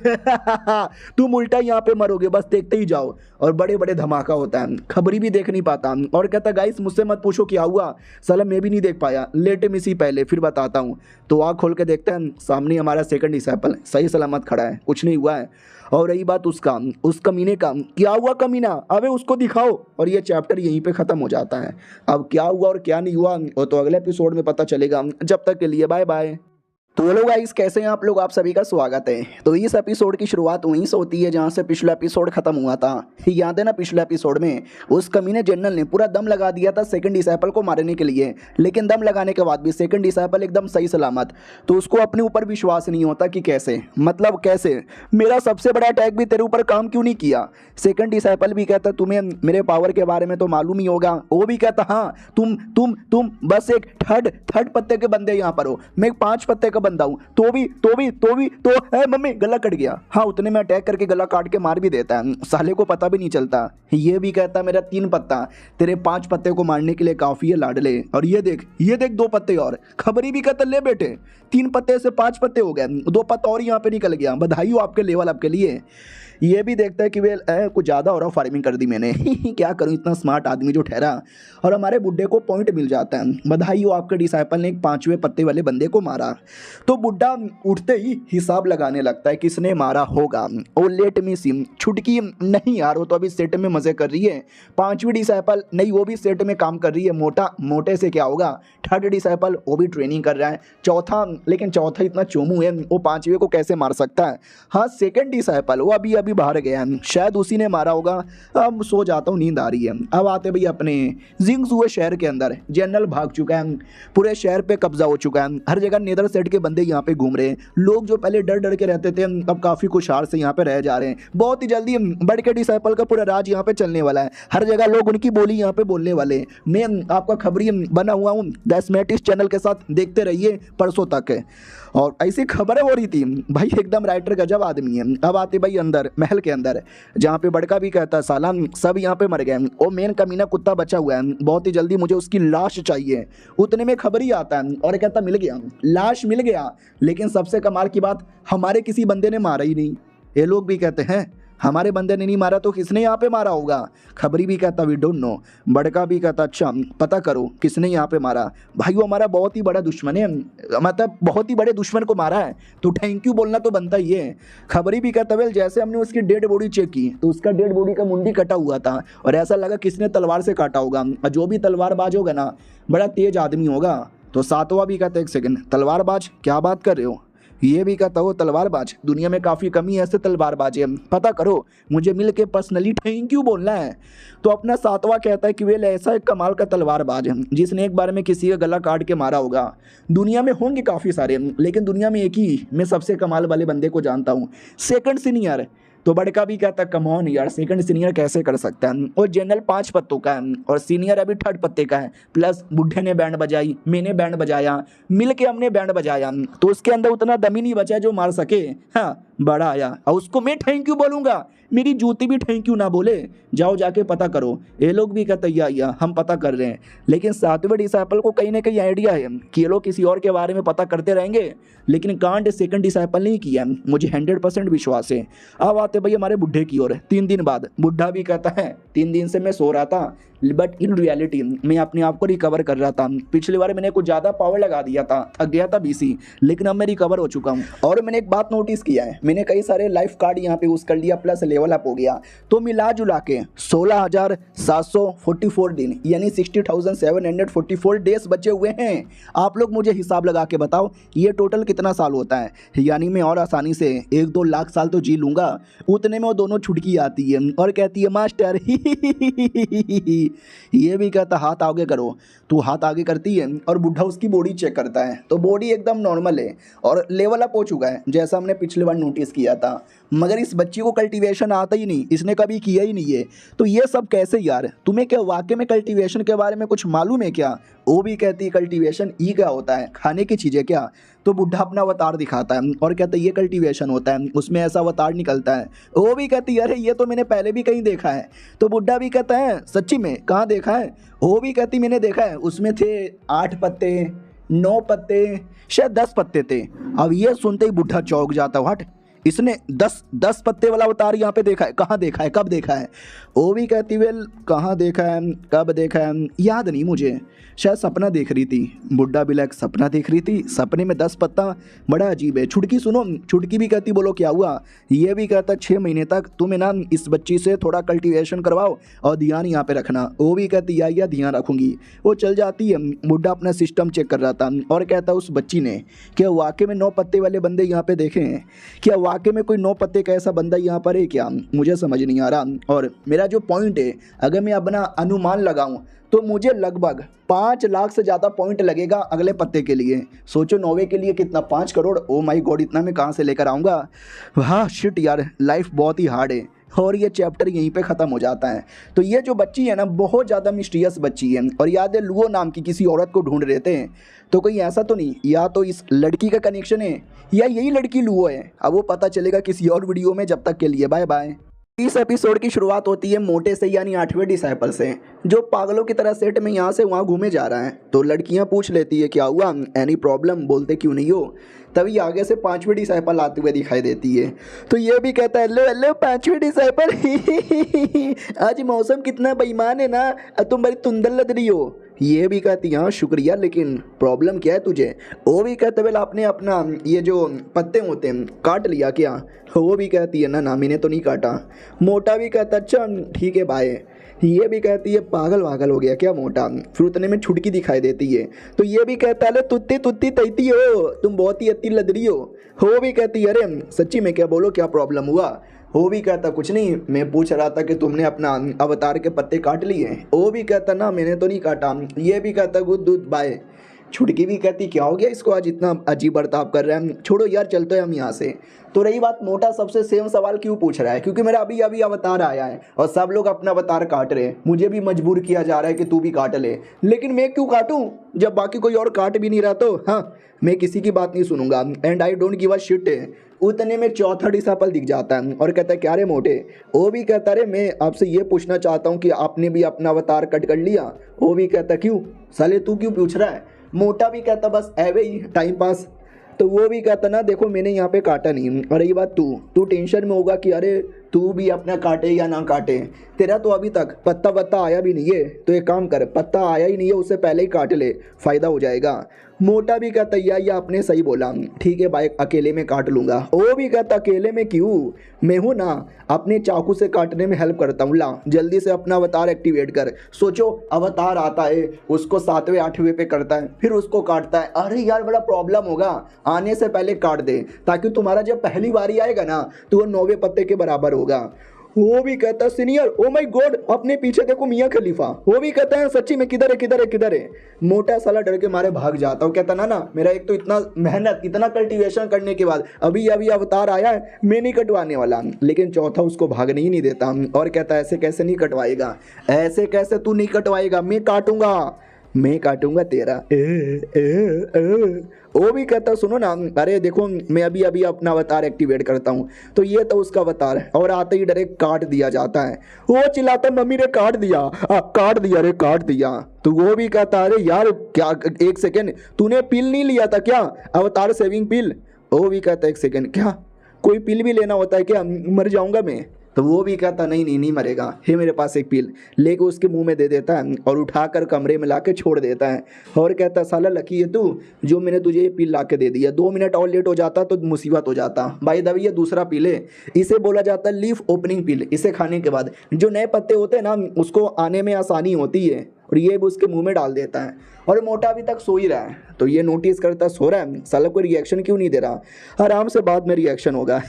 तुम उल्टा यहाँ पे मरोगे, बस देखते ही जाओ। और बड़े बड़े धमाका होता है, खबरी भी देख नहीं पाता और कहता गाइस मुझसे मत पूछो क्या हुआ, साला मैं भी नहीं देख पाया, लेट मी सी पहले फिर बताता हूँ। तो आँख खोल के देखते हैं सामने हमारा सेकंड डिसाइपल सही सलामत खड़ा है, कुछ नहीं हुआ है। और रही बात उसका, उस कमीने का, क्या हुआ कमीना, अबे उसको दिखाओ। और ये चैप्टर यहीं पे ख़त्म हो जाता है। अब क्या हुआ और क्या नहीं हुआ वो तो अगले एपिसोड में पता चलेगा। जब तक के लिए बाय बाय। तो हेलो गाइस, कैसे हैं आप लोग, आप सभी का स्वागत है। तो इस एपिसोड की शुरुआत वहीं से होती है जहां से पिछला एपिसोड खत्म हुआ था। याद है ना, पिछले एपिसोड में उस कमीने जनरल ने पूरा दम लगा दिया था सेकंड डिसाइपल को मारने के लिए, लेकिन दम लगाने के बाद भी सेकंड डिसाइपल एकदम सही सलामत। तो उसको अपने ऊपर विश्वास नहीं होता कि कैसे, मतलब कैसे मेरा सबसे बड़ा अटैक भी तेरे ऊपर काम क्यों नहीं किया। सेकंड डिसाइपल भी कहता तुम्हें मेरे पावर के बारे में तो मालूम ही होगा। वो भी कहता हाँ तुम बस एक थर्ड पत्ते के बंदे यहाँ पर हो, मैं 5 पत्ते का बंदा हूँ, तो है मम्मी गला कट गया। हाँ उतने में अटैक करके गला काट के मार भी देता है, साले को पता भी नहीं चलता। ये भी कहता मेरा 3 पत्ता तेरे 5 पत्ते को मारने के लिए काफी है लाडले। और ये देख 2 पत्ते और। खबरी भी कहता ले बेटे 3 पत्ते से 5 पत्ते हो गए, 2 पत्ता और यहाँ पे निकल गया, बधाई हो आपके लेवल आपके लिए। ये भी देखता है कि वे कुछ ज़्यादा और फार्मिंग कर दी मैंने क्या करूं, इतना स्मार्ट आदमी जो ठहरा। और हमारे बुड्ढे को पॉइंट मिल जाता है, बधाई हो आपके डिसाइपल ने एक 5वें पत्ते वाले बंदे को मारा। तो बुड्ढा उठते ही हिसाब लगाने लगता है किसने मारा होगा। ओ लेट मी सी, छुटकी नहीं यार, वो तो अभी सेट में मज़े कर रही है। 5वीं डिसाइपल नहीं, वो भी सेट में काम कर रही है, मोटे से क्या होगा। 3rd डिसाइपल वो भी ट्रेनिंग कर रहा है। लेकिन चौथा इतना चोमू है, वो 5वें को कैसे मार सकता है। हाँ 2nd डिसाइपल वो अभी बाहर गया है, शायद उसी ने मारा होगा। अब सो जाता हूँ, नींद आ रही है। अब आते भाई अपने जिंगजुए शहर के अंदर, जनरल भाग चुका है, पूरे शहर पे कब्जा हो चुका है, हर जगह नेदर सेट के बंदे यहाँ पे घूम रहे हैं। लोग जो पहले डर के रहते थे अब काफी खुशहाल से यहाँ पे रह जा रहे हैं। बहुत ही जल्दी बड़ के डिसाइपल का पूरा राज यहाँ पे चलने वाला है, हर जगह लोग उनकी बोली यहाँ पे बोलने वाले। मैं आपका खबरी बना हुआ हूँ दैसमैटिस चैनल के साथ, देखते रहिए परसों तक है। और ऐसी खबरें हो रही थी भाई, एकदम राइटर गजब आदमी है। अब आते भाई अंदर महल के अंदर, जहाँ पे बड़का भी कहता है साला सब यहाँ पे मर गए, वो मेन कमीना कुत्ता बचा हुआ है, बहुत ही जल्दी मुझे उसकी लाश चाहिए। उतने में खबर ही आता है और कहता मिल गया, लाश मिल गया, लेकिन सबसे कमाल की बात हमारे किसी बंदे ने मारा ही नहीं। ये लोग भी कहते हैं हमारे बंदे ने नहीं मारा तो किसने यहाँ पे मारा होगा। खबरी भी कहता वी डोंट नो, बड़का भी कहता अच्छा पता करो किसने यहाँ पे मारा। भाई वो हमारा बहुत ही बड़ा दुश्मन है, मतलब बहुत ही बड़े दुश्मन को मारा है, तो थैंक यू बोलना तो बनता ही है। खबरी भी कहता वेल जैसे हमने उसकी डेड बॉडी चेक की तो उसका डेड बॉडी का मुंडी कटा हुआ था और ऐसा लगा किसने तलवार से काटा होगा। जो भी तलवारबाज होगा ना बड़ा तेज आदमी होगा। तो 7वां भी कहता 1 सेकंड, तलवारबाज क्या बात कर रहे हो। ये भी कहता हो तलवारबाज, दुनिया में काफ़ी कमी है ऐसे तलवारबाज है, पता करो मुझे मिल के पर्सनली थैंक यू बोलना है। तो अपना 7वां कहता है कि वे ऐसा एक कमाल का तलवारबाज है जिसने एक बार में किसी का गला काट के मारा होगा। दुनिया में होंगे काफ़ी सारे, लेकिन दुनिया में एक ही मैं सबसे कमाल वाले बंदे को जानता हूँ, सेकंड सीनियर। तो बड़का भी कहता कम ऑन यार, सेकंड सीनियर कैसे कर सकता है। और जनरल 5 पत्तों का है और सीनियर अभी 3rd पत्ते का है, प्लस बुढ़े ने बैंड बजाई, मैंने बैंड बजाया, मिल के हमने बैंड बजाया, तो उसके अंदर उतना दम ही नहीं बचा जो मार सके। हाँ बड़ा आया और उसको मैं थैंक यू बोलूँगा, मेरी जूती भी थैंक यू ना बोले। जाओ जाके पता करो। ये लोग भी कहते या हम पता कर रहे हैं, लेकिन 7वें डिसाइपल को कहीं ना कहीं आइडिया है कि ये लोग किसी और के बारे में पता करते रहेंगे, लेकिन कांड सेकंड डिसाइपल नहीं किया, मुझे 100% विश्वास है। अब आते भाई हमारे बुढ़े की ओर। 3 दिन बाद बुढ़ा भी कहता है 3 दिन से मैं सो रहा था, बट इन रियलिटी मैं अपने आप को रिकवर कर रहा था। पिछली बार मैंने कुछ ज़्यादा पावर लगा दिया था, थक गया था बीसी, लेकिन अब मैं रिकवर हो चुका हूँ। और मैंने एक बात नोटिस किया है, मैंने कई सारे लाइफ कार्ड यहाँ पे यूज़ कर लिया, प्लस लेवल अप हो गया, तो मिला जुला के 16,744 दिन यानी 60,744 डेज बचे हुए हैं। आप लोग मुझे हिसाब लगा के बताओ ये टोटल कितना साल होता है। यानी मैं और आसानी से 1-2 लाख साल तो जी लूँगा। उतने में वो दोनों छुटकी आती है और कहती है मास्टर ये भी कहता हाथ आगे करो, तू हाथ आगे करती है और बुढ़ा उसकी बॉडी चेक करता है तो बॉडी एकदम नॉर्मल है और लेवल अप हो चुका है, जैसा हमने पिछले बार नोटिस किया था। मगर इस बच्ची को कल्टीवेशन आता ही नहीं, इसने कभी किया ही नहीं है। तो ये सब कैसे यार? तुम्हें क्या वाकई में कल्टीवेशन के बारे में कुछ मालूम है क्या? वो भी कहती है कल्टीवेशन ई क्या होता है, खाने की चीज़ें क्या? तो बुढ़ा अपना अवतार दिखाता है और कहता है ये कल्टीवेशन होता है, उसमें ऐसा अवतार निकलता है। वो भी कहती है अरे ये तो मैंने पहले भी कहीं देखा है। तो बुढ़ा भी कहता है सच्ची में कहाँ देखा है? वो भी कहती मैंने देखा है, उसमें थे 8 पत्ते, 9 पत्ते, शायद 10 पत्ते थे। अब ये सुनते ही बुढ़ा चौंक जाता, व्हाट, इसने 10 पत्ते वाला अवतार यहाँ पे देखा है? कहाँ देखा है, कब देखा है? वो भी कहती वेल कहाँ देखा है, कब देखा है, याद नहीं मुझे, शायद सपना देख रही थी। बुड्ढा भी लाइक सपना देख रही थी, सपने में 10 पत्ता, बड़ा अजीब है। छुटकी सुनो, छुटकी भी कहती बोलो क्या हुआ? ये भी कहता 6 महीने तक तुम्हें ना इस बच्ची से थोड़ा कल्टीवेशन करवाओ और ध्यान यहाँ पे रखना। वो भी कहती या ध्यान रखूंगी। वो चल जाती है। बुड्ढा अपना सिस्टम चेक कर रहा था और कहता उस बच्ची ने क्या वाकई में 9 पत्ते वाले बंदे यहाँ पे देखे हैं? क्या वाकई में कोई 9 पत्ते का ऐसा बंदा यहाँ पर है क्या? मुझे समझ नहीं आ रहा। और मेरा जो पॉइंट है, अगर मैं अपना अनुमान लगाऊं तो मुझे लगभग 5 लाख से ज़्यादा पॉइंट लगेगा अगले पत्ते के लिए। सोचो 9वें के लिए कितना, 5 करोड़। ओ माय गॉड, इतना मैं कहाँ से लेकर आऊँगा? हाँ शिट यार, लाइफ बहुत ही हार्ड है। और ये चैप्टर यहीं पे ख़त्म हो जाता है। तो ये जो बच्ची है ना, बहुत ज़्यादा मिस्टीरियस बच्ची है। और याद है लुओ नाम की किसी औरत को ढूंढ रहे थे, तो कोई ऐसा तो नहीं, या तो इस लड़की का कनेक्शन है या यही लड़की लुओ है। अब वो पता चलेगा किसी और वीडियो में। जब तक के लिए बाय बाय। इस एपिसोड की शुरुआत होती है मोटे से यानी 8वें डिसाइपल से, जो पागलों की तरह सेट में यहाँ से वहाँ घूमे जा रहा है। तो लड़कियाँ पूछ लेती है क्या हुआ, एनी प्रॉब्लम, बोलते क्यों नहीं हो। तभी आगे से 5वीं डिसाइपल आते हुए दिखाई देती है। तो ये भी कहता है हेलो हेलो 5वीं डिसाइपल आज मौसम कितना बेईमान है ना, तुम बड़ी तुंदल लग रही हो। ये भी कहती हाँ शुक्रिया, लेकिन प्रॉब्लम क्या है तुझे? वो भी कहते वेल आपने अपना ये जो पत्ते होते हैं काट लिया क्या? वो भी कहती है ना मैंने तो नहीं काटा। मोटा भी कहता अच्छा ठीक है बाय। ये भी कहती है पागल वागल हो गया क्या मोटा? फिर उतने में छुटकी दिखाई देती है। तो ये भी कहता है तुत्ती तुत्ती तैती हो, तुम बहुत ही अति लद रही हो। वो भी कहती है अरे सच्ची में क्या, बोलो क्या प्रॉब्लम हुआ? वो भी कहता कुछ नहीं, मैं पूछ रहा था कि तुमने अपना अवतार के पत्ते काट लिए। वो भी कहता ना मैंने तो नहीं काटा। ये भी कहता गुड दूध बाय। छुटकी भी कहती क्या हो गया इसको, आज इतना अजीब बर्ताव कर रहे हैं, छोड़ो यार चलते हैं हम यहाँ से। तो रही बात मोटा सबसे सेम सवाल क्यों पूछ रहा है, क्योंकि मेरा अभी अभी अवतार आया है और सब लोग अपना अवतार काट रहे हैं। मुझे भी मजबूर किया जा रहा है कि तू भी काट ले, लेकिन मैं क्यों काटूं जब बाकी कोई और काट भी नहीं रहा? तो हाँ, मैं किसी की बात नहीं सुनूंगा and I don't give a shit. उतने में 4था डिसाइपल दिख जाता है और कहता है क्या रे मोटे? वो भी कहता रे मैं आपसे ये पूछना चाहता हूँ कि आपने भी अपना अवतार कट कर लिया? वो भी कहता क्यों साले, तू क्यों पूछ रहा है? मोटा भी कहता बस ऐवे ही टाइम पास। तो वो भी कहता ना देखो मैंने यहाँ पे काटा नहीं। और ये बात तू टेंशन में होगा कि अरे तू भी अपना काटे या ना काटे, तेरा तो अभी तक पत्ता वत्ता आया भी नहीं है। तो एक काम कर, पत्ता आया ही नहीं है उससे पहले ही काट ले, फ़ायदा हो जाएगा। मोटा भी कहता या आपने सही बोला, ठीक है भाई अकेले में काट लूँगा। वो भी कहता अकेले में क्यों, मैं हूँ ना, अपने चाकू से काटने में हेल्प करता हूँ। ला जल्दी से अपना अवतार एक्टिवेट कर। सोचो अवतार आता है, उसको 7वें 8वें पे करता है, फिर उसको काटता है। अरे यार बड़ा प्रॉब्लम होगा, आने से पहले काट दे ताकि तुम्हारा जब पहली बारी आएगा ना तो वो 9वें पत्ते के बराबर होगा। वो भी कहता सीनियर ओ माय गॉड अपने पीछे देखो मियाँ खलीफा। वो भी कहता है सच्ची में किधर है किधर है किधर है? मोटा साला डर के मारे भाग जाता हूँ। कहता ना मेरा एक तो इतना मेहनत इतना कल्टीवेशन करने के बाद अभी अभी अवतार आया है, मैं नहीं कटवाने वाला। लेकिन चौथा उसको भागने ही नहीं देता और कहता ऐसे कैसे नहीं कटवाएगा, ऐसे कैसे तू नहीं कटवाएगा, मैं काटूंगा तेरा। वो भी कहता सुनो ना, अरे देखो मैं अभी अभी अपना अवतार एक्टिवेट करता हूँ। तो ये तो उसका अवतार है और आते ही डायरेक्ट काट दिया जाता है। वो चिल्लाता मम्मी ने काट दिया, काट दिया रे काट दिया। तो वो भी कहता अरे यार क्या, एक सेकेंड तूने पिल नहीं लिया था क्या, अवतार सेविंग पिल? वो भी कहता एक सेकेंड क्या कोई पिल भी लेना होता है क्या, मर जाऊंगा मैं? तो वो भी कहता नहीं नहीं नहीं मरेगा, है मेरे पास एक पिल, लेके उसके मुंह में दे देता है और उठाकर कमरे में लाके छोड़ देता है और कहता साला लकी है तू जो मैंने तुझे ये पिल ला के दे दिया, 2 मिनट और लेट हो जाता तो मुसीबत हो जाता। भाई दबी ये दूसरा पिल है, इसे बोला जाता है लीफ ओपनिंग पिल। इसे खाने के बाद जो नए पत्ते होते हैं ना उसको आने में आसानी होती है और ये भी उसके मुंह में डाल देता है। और मोटा अभी तक सो ही रहा है तो ये नोटिस करता सो रहा है, साला कोई रिएक्शन क्यों नहीं दे रहा, आराम से बाद में रिएक्शन होगा।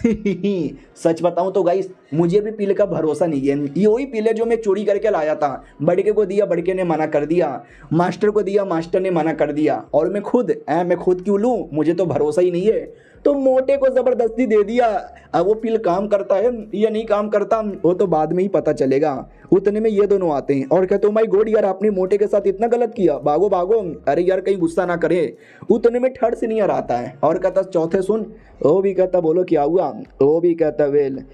सच बताऊं तो गाइस मुझे भी पीले का भरोसा नहीं है, ये वही पीले जो मैं चोरी करके लाया था, बड़के को दिया बड़के ने मना कर दिया, मास्टर को दिया मास्टर ने मना कर दिया, और मैं खुद क्यों लूँ, मुझे तो भरोसा ही नहीं है। तो मोटे को जबरदस्ती दे दिया। अब वो पिल काम करता है या नहीं काम करता वो तो बाद में ही पता चलेगा। उतने में ये दोनों आते हैं और कहते हो माय गॉड यार आपने मोटे के साथ इतना गलत किया, भागो भागो, अरे यार कहीं गुस्सा ना करे। उतने में थर्ड सीनियर आता है और कहता चौथे सुन। वो भी कहता बोलो क्या हुआ। वो भी कहता वेल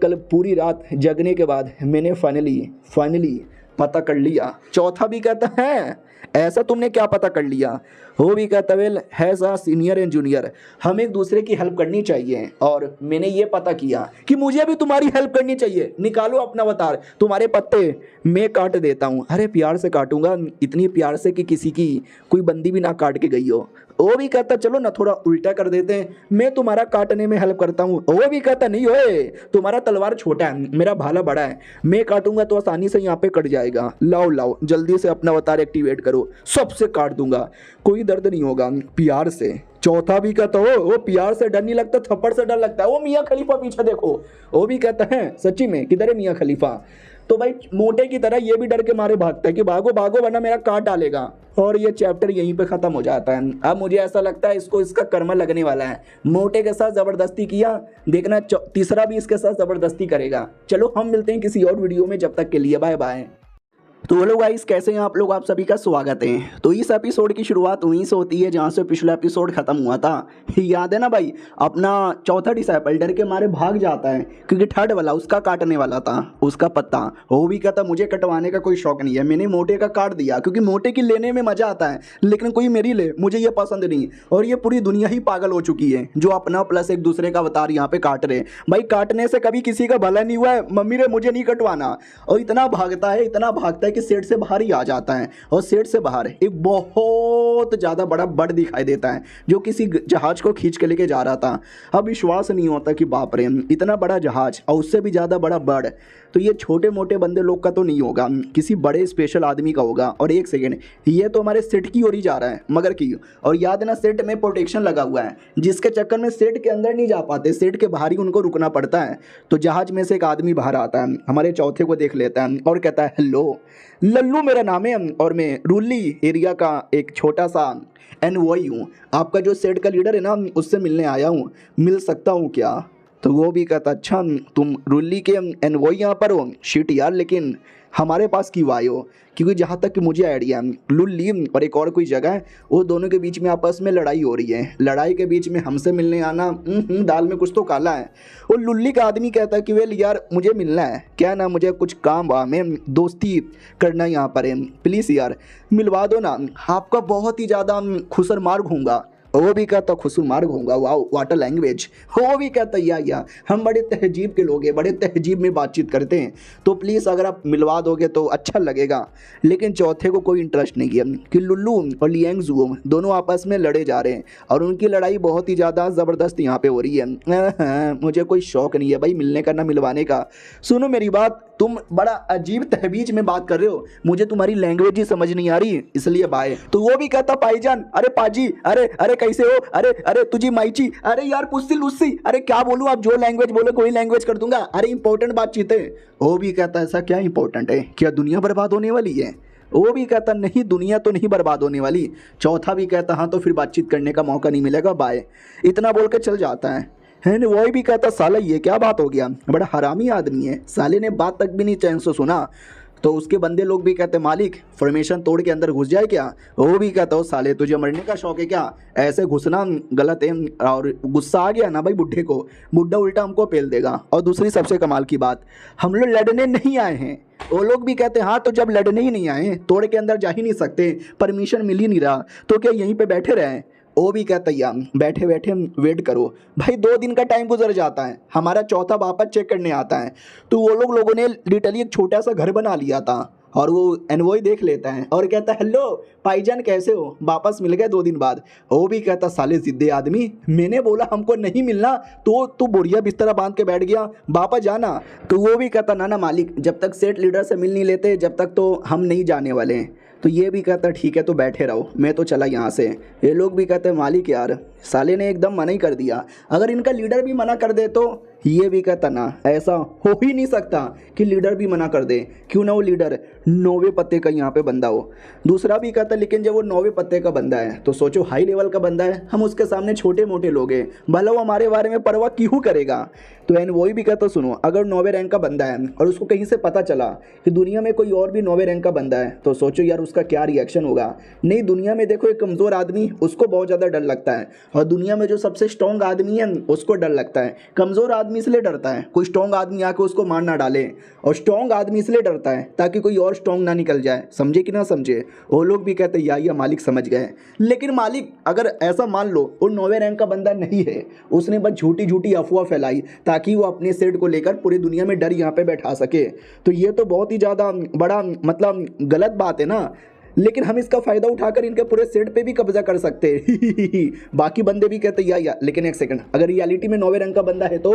कल पूरी रात जगने के बाद मैंने फाइनली पता कर लिया। चौथा भी कहता है ऐसा तुमने क्या पता कर लिया। वो भी कहता well has a senior and junior, हम एक दूसरे की हेल्प करनी चाहिए और मैंने ये पता किया कि मुझे भी तुम्हारी हेल्प करनी चाहिए, निकालो अपना अवतार, तुम्हारे पत्ते मैं काट देता हूँ। अरे प्यार से काटूंगा, इतनी प्यार से कि किसी की कोई बंदी भी ना काट के गई हो। वो भी कहता चलो ना थोड़ा उल्टा कर देते हैं, मैं तुम्हारा काटने में हेल्प करता हूँ। वो भी कहता नहीं ओए तुम्हारा तलवार छोटा है मेरा भाला बड़ा है, मैं काटूंगा तो आसानी से यहाँ पे कट जाएगा, लाओ जल्दी से अपना अवतार एक्टिवेट करो, सबसे काट दूंगा, कोई दर्द नहीं होगा, प्यार से। चौथा भी कहता हो वो प्यार से डर नहीं लगता थप्पड़ से डर लगता है। वो मियाँ खलीफा पीछे देखो। वो भी कहता है सच्ची में किधर है मियाँ खलीफा। तो भाई मोटे की तरह ये भी डर के मारे भागता है कि भागो भागो वरना मेरा काट डालेगा। और ये चैप्टर यहीं पे खत्म हो जाता है। अब मुझे ऐसा लगता है इसको इसका कर्मा लगने वाला है, मोटे के साथ जबरदस्ती किया, देखना तीसरा भी इसके साथ जबरदस्ती करेगा। चलो हम मिलते हैं किसी और वीडियो में, जब तक के लिए बाय बाय। तो हेलो गाइस कैसे हैं आप लोग, आप सभी का स्वागत है। तो इस एपिसोड की शुरुआत वहीं से होती है जहाँ से पिछला एपिसोड खत्म हुआ था। याद है ना भाई, अपना चौथा डिसाइपल डर के मारे भाग जाता है क्योंकि थर्ड वाला उसका काटने वाला था उसका पत्ता। वो भी कहता मुझे कटवाने का कोई शौक नहीं है, मैंने मोटे का काट दिया क्योंकि मोटे की लेने में मजा आता है, लेकिन कोई मेरी ले मुझे ये पसंद नहीं। और ये पूरी दुनिया ही पागल हो चुकी है जो अपना प्लस एक दूसरे का अवतार यहाँ पे काट रहे। भाई काटने से कभी किसी का भला नहीं हुआ है, मम्मी रे मुझे नहीं कटवाना। और इतना भागता है कि सेट से बाहर ही आ जाता है और सेट से बाहर एक बहुत ज़्यादा बड़ा बर्ड दिखाई देता है जो किसी जहाज को खींच के लेके जा रहा था। अब विश्वास नहीं होता कि बाप रे इतना बड़ा जहाज और उससे भी ज़्यादा बड़ा बर्ड। तो ये छोटे मोटे बंदे लोग का तो नहीं होगा, किसी बड़े स्पेशल आदमी का होगा। और एक सेकेंड, ये तो हमारे सेट की ओर ही जा रहा है मगर की। और याद है ना सेट में प्रोटेक्शन लगा हुआ है जिसके चक्कर में सेट के अंदर नहीं जा पाते, सेट के बाहर ही उनको रुकना पड़ता है। तो जहाज में से एक आदमी बाहर आता है, हमारे चौथे को देख लेता है और कहता है हेलो लल्लू मेरा नाम है और मैं रूली एरिया का एक छोटा सा एनवॉय हूँ, आपका जो सेट का लीडर है ना उससे मिलने आया हूँ, मिल सकता हूँ क्या। तो वो भी कहता अच्छा तुम रुल्ली के एनवॉय यहाँ पर हो, शिट यार लेकिन हमारे पास क्यों आए हो, क्योंकि जहाँ तक कि मुझे आइडिया है लुल्ली और एक और कोई जगह है वो दोनों के बीच में आपस में लड़ाई हो रही है, लड़ाई के बीच में हमसे मिलने आना दाल में कुछ तो काला है। वो लुल्ली का आदमी कहता है कि वेल यार मुझे मिलना है, क्या ना मुझे कुछ काम हुआ, मैं दोस्ती करना यहाँ पर है, प्लीज़ यार मिलवा दो ना, आपका बहुत ही ज़्यादा खुसर मार्ग होऊंगा। वो भी कहता खुशू मार्ग होगा, वाओ वाटर लैंग्वेज। वो भी कहता या हम बड़े तहजीब के लोग हैं, बड़े तहजीब में बातचीत करते हैं, तो प्लीज़ अगर आप मिलवा दोगे तो अच्छा लगेगा। लेकिन चौथे को कोई इंटरेस्ट नहीं किया कि लुल्लू और लियांगजू दोनों आपस में लड़े जा रहे हैं और उनकी लड़ाई बहुत ही ज़्यादा ज़बरदस्त यहाँ पे हो रही है। मुझे कोई शौक़ नहीं है भाई मिलने का ना मिलवाने का। सुनो मेरी बात, तुम बड़ा अजीब तहबीज में बात कर रहे हो, मुझे तुम्हारी लैंग्वेज ही समझ नहीं आ रही, इसलिए बाय। तो वो भी कहता पाईजान, अरे पाजी, अरे कैसे हो, अरे तुझी माईची, अरे यार पुस्सी लुस्सी, अरे क्या बोलूं, आप जो लैंग्वेज बोलो कोई लैंग्वेज कर दूंगा, अरे इंपॉर्टेंट बातचीत है। वो भी कहता ऐसा क्या इंपॉर्टेंट है, क्या दुनिया बर्बाद होने वाली है। वो भी कहता नहीं दुनिया तो नहीं बर्बाद होने वाली। चौथा भी कहता हाँ तो फिर बातचीत करने का मौका नहीं मिलेगा, बाय। इतना बोल के चल जाता है वही भी कहता साला ये क्या बात हो गया, बड़ा हरामी आदमी है, साले ने बात तक भी नहीं चैन से सुना। तो उसके बंदे लोग भी कहते मालिक फॉर्मेशन तोड़ के अंदर घुस जाए क्या। वो भी कहता हो साले तुझे मरने का शौक है क्या, ऐसे घुसना गलत है। और गुस्सा आ गया ना भाई बुढ़े को, बुढ़ा उल्टा हमको पेल देगा। और दूसरी सबसे कमाल की बात, हम लोग लड़ने नहीं आए हैं। वो लोग भी कहते हाँ तो जब लड़ने ही नहीं आए, तोड़ के अंदर जा ही नहीं सकते, परमिशन मिल ही नहीं रहा, तो क्या यहीं पे बैठे रहे। वो भी कहता यार बैठे बैठे वेट करो। भाई 2 दिन का टाइम गुजर जाता है, हमारा चौथा वापस चेक करने आता है, तो वो लोगों ने लिटरली एक छोटा सा घर बना लिया था और वो एनवॉय देख लेता है और कहता है हेलो भाईजान कैसे हो, वापस मिल गए 2 दिन बाद। वो भी कहता साले जिद्दी आदमी, मैंने बोला हमको नहीं मिलना तो तू बोरिया बिस्तरा बांध के बैठ गया, वापस जाना। तो वो भी कहता ना ना मालिक, जब तक सेठ लीडर से मिल नहीं लेते जब तक तो हम नहीं जाने वाले हैं। तो ये भी कहता ठीक है तो बैठे रहो, मैं तो चला यहाँ से। ये लोग भी कहते हैं मालिक यार साले ने एकदम मना ही कर दिया, अगर इनका लीडर भी मना कर दे तो। ये भी कहता ना ऐसा हो ही नहीं सकता कि लीडर भी मना कर दे, क्यों ना वो लीडर 9वें पत्ते का यहाँ पे बंदा हो। दूसरा भी कहता लेकिन जब वो 9वें पत्ते का बंदा है तो सोचो हाई लेवल का बंदा है, हम उसके सामने छोटे मोटे लोग हैं, भला वो हमारे बारे में परवाह क्यों करेगा। तो एन वही भी कहता सुनो, अगर 9वें रैंक का बंदा है और उसको कहीं से पता चला कि दुनिया में कोई और भी 9वें रैंक का बंदा है तो सोचो यार उसका क्या रिएक्शन होगा। नहीं दुनिया में देखो एक कमज़ोर आदमी उसको बहुत ज़्यादा डर लगता है, और दुनिया में जो सबसे स्ट्रॉन्ग आदमी है उसको डर लगता है। कमज़ोर आदमी इसलिए डरता है कोई स्ट्रॉन्ग आदमी आके उसको मार ना डाले, और स्ट्रॉन्ग आदमी इसलिए डरता है ताकि कोई और स्ट्रॉन्ग ना निकल जाए। समझे कि ना समझे। वो लोग भी कहते या मालिक समझ गए, लेकिन मालिक अगर ऐसा मान लो वो 9वें रैंक का बंदा नहीं है, उसने बस झूठी झूठी अफवाह फैलाई ताकि वो अपने सेट को लेकर पूरी दुनिया में डर यहाँ पे बैठा सके, तो ये तो बहुत ही ज़्यादा बड़ा मतलब गलत बात है ना। लेकिन हम इसका फ़ायदा उठाकर इनके पूरे सेट पे भी कब्जा कर सकते हैं। बाकी बंदे भी कहते या लेकिन एक सेकंड, अगर रियलिटी में 9वें रैंक का बंदा है तो